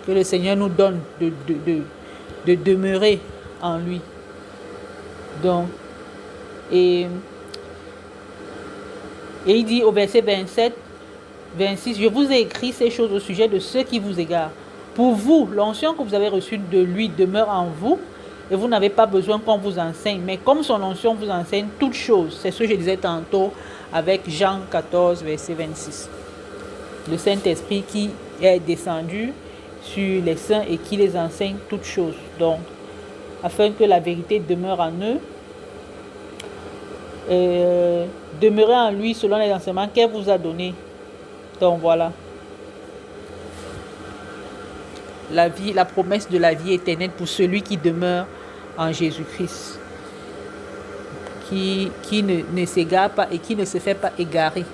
Que le Seigneur nous donne de demeurer en lui. Donc, et il dit au verset 27, 26, je vous ai écrit ces choses au sujet de ceux qui vous égarent. Pour vous, l'onction que vous avez reçue de lui demeure en vous et vous n'avez pas besoin qu'on vous enseigne. Mais comme son onction vous enseigne toutes choses, c'est ce que je disais tantôt avec Jean 14, verset 26. Le Saint-Esprit qui est descendu sur les saints et qui les enseigne toutes choses. Donc, afin que la vérité demeure en eux, demeurez en lui selon les enseignements qu'elle vous a donnés. Donc voilà. La promesse de la vie éternelle pour celui qui demeure en Jésus-Christ. Qui ne s'égare pas et qui ne se fait pas égarer.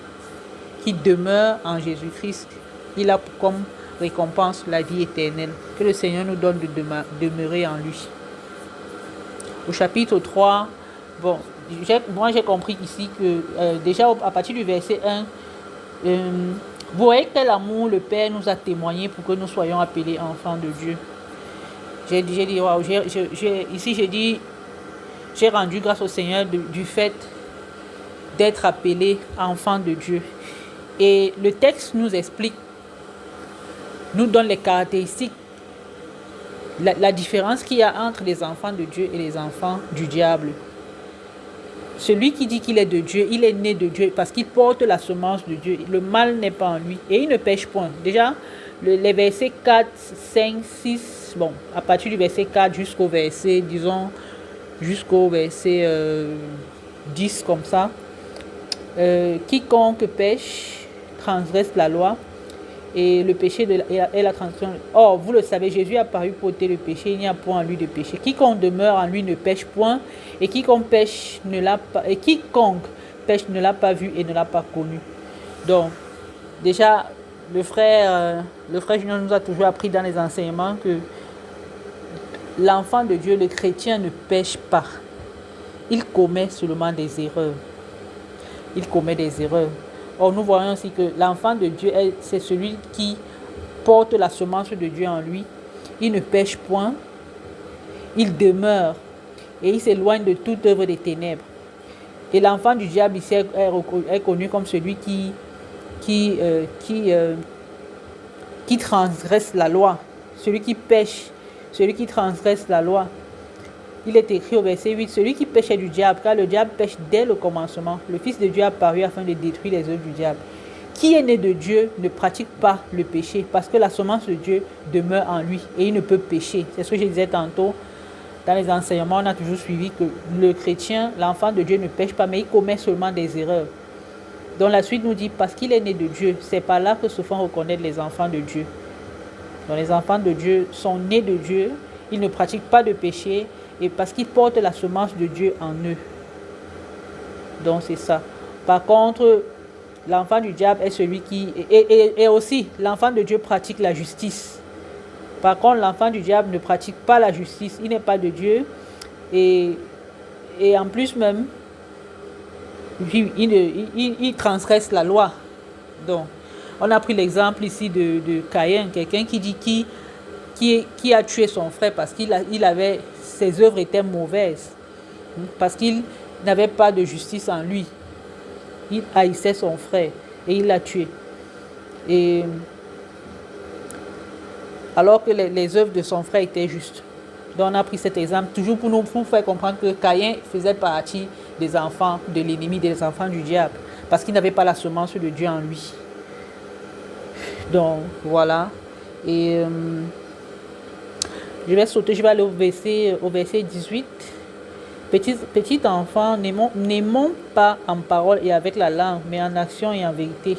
Qui demeure en Jésus-Christ. Il a comme récompense la vie éternelle. Que le Seigneur nous donne de demeurer en lui. Au chapitre 3, bon, moi j'ai compris ici que déjà à partir du verset 1, vous voyez quel amour le Père nous a témoigné pour que nous soyons appelés enfants de Dieu. J'ai dit, wow, ici j'ai dit, j'ai rendu grâce au Seigneur du fait d'être appelé enfant de Dieu. Et le texte nous explique, nous donne les caractéristiques, la différence qu'il y a entre les enfants de Dieu et les enfants du diable. Celui qui dit qu'il est de Dieu, il est né de Dieu parce qu'il porte la semence de Dieu. Le mal n'est pas en lui et il ne pêche point. Déjà, les versets 4, 5, 6, bon, à partir du verset 4 jusqu'au verset 10 comme ça. Quiconque pêche transgresse la loi et le péché est la transgression. Or, vous le savez, Jésus a paru pour ôter le péché, il n'y a point en lui de péché. Quiconque demeure en lui ne pêche point, et quiconque pêche ne l'a pas vu et ne l'a pas connu. Donc, déjà, le frère Junior nous a toujours appris dans les enseignements que l'enfant de Dieu, le chrétien, ne pêche pas. Il commet seulement des erreurs. Il commet des erreurs. Or, nous voyons aussi que l'enfant de Dieu, c'est celui qui porte la semence de Dieu en lui. Il ne pêche point, il demeure et il s'éloigne de toute œuvre des ténèbres. Et l'enfant du diable ici est connu comme celui qui transgresse la loi, celui qui pêche, celui qui transgresse la loi. Il est écrit au verset 8, celui qui pêche est du diable, car le diable pêche dès le commencement. Le Fils de Dieu a paru afin de détruire les œuvres du diable. Qui est né de Dieu ne pratique pas le péché, parce que la semence de Dieu demeure en lui et il ne peut pécher. C'est ce que je disais tantôt. Dans les enseignements, on a toujours suivi que le chrétien, l'enfant de Dieu ne pêche pas, mais il commet seulement des erreurs. Donc la suite nous dit, parce qu'il est né de Dieu, c'est par là que se font reconnaître les enfants de Dieu. Donc les enfants de Dieu sont nés de Dieu, ils ne pratiquent pas de péché, et parce qu'ils portent la semence de Dieu en eux. Donc c'est ça. Par contre, l'enfant du diable est celui qui... Et aussi, l'enfant de Dieu pratique la justice. Par contre, l'enfant du diable ne pratique pas la justice. Il n'est pas de Dieu. Et en plus même, il transgresse la loi. Donc, on a pris l'exemple ici de Caïn, quelqu'un qui dit qui a tué son frère parce qu'il avait... Ses œuvres étaient mauvaises. Parce qu'il n'avait pas de justice en lui. Il haïssait son frère et il l'a tué. Et alors que les œuvres de son frère étaient justes. Donc on a pris cet exemple toujours pour nous faire comprendre que Caïn faisait partie des enfants de l'ennemi, des enfants du diable, parce qu'il n'avait pas la semence de Dieu en lui. Donc voilà. Et je vais sauter, je vais aller au verset 18. Petit enfant, n'aimons pas en parole et avec la langue, mais en action et en vérité.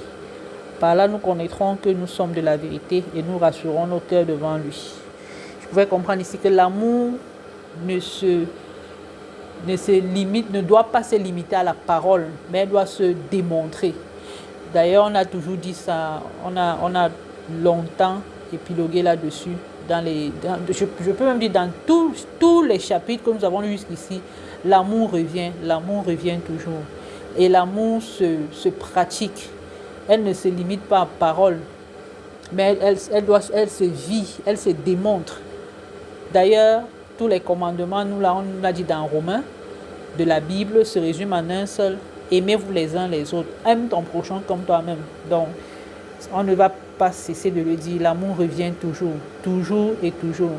Par là, nous connaîtrons que nous sommes de la vérité et nous rassurons nos cœurs devant lui. Je pouvais comprendre ici que l'amour ne doit pas se limiter à la parole, mais doit se démontrer. D'ailleurs, on a toujours dit ça, on a longtemps épilogué là-dessus. Je peux même dire dans tous les chapitres que nous avons lus jusqu'ici, l'amour revient toujours. Et l'amour se pratique. Elle ne se limite pas à parole, mais elle se vit, elle se démontre. D'ailleurs, tous les commandements, on l'a dit dans Romains, de la Bible se résument en un seul. Aimez-vous les uns les autres. Aime ton prochain comme toi-même. Donc, on ne va pas cesser de le dire. L'amour revient toujours, toujours et toujours.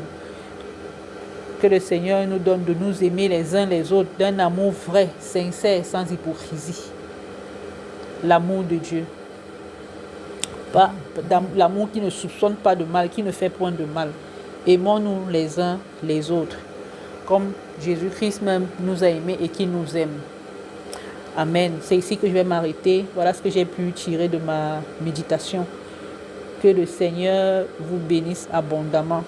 Que le Seigneur nous donne de nous aimer les uns les autres d'un amour vrai, sincère, sans hypocrisie. L'amour de Dieu. L'amour qui ne soupçonne pas de mal, qui ne fait point de mal. Aimons-nous les uns les autres, comme Jésus-Christ même nous a aimés et qui nous aime. Amen. C'est ici que je vais m'arrêter. Voilà ce que j'ai pu tirer de ma méditation. Que le Seigneur vous bénisse abondamment.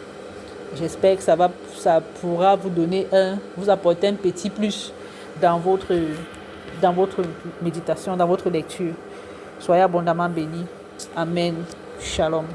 J'espère que ça pourra vous apporter un petit plus dans votre méditation, dans votre lecture. Soyez abondamment bénis. Amen. Shalom.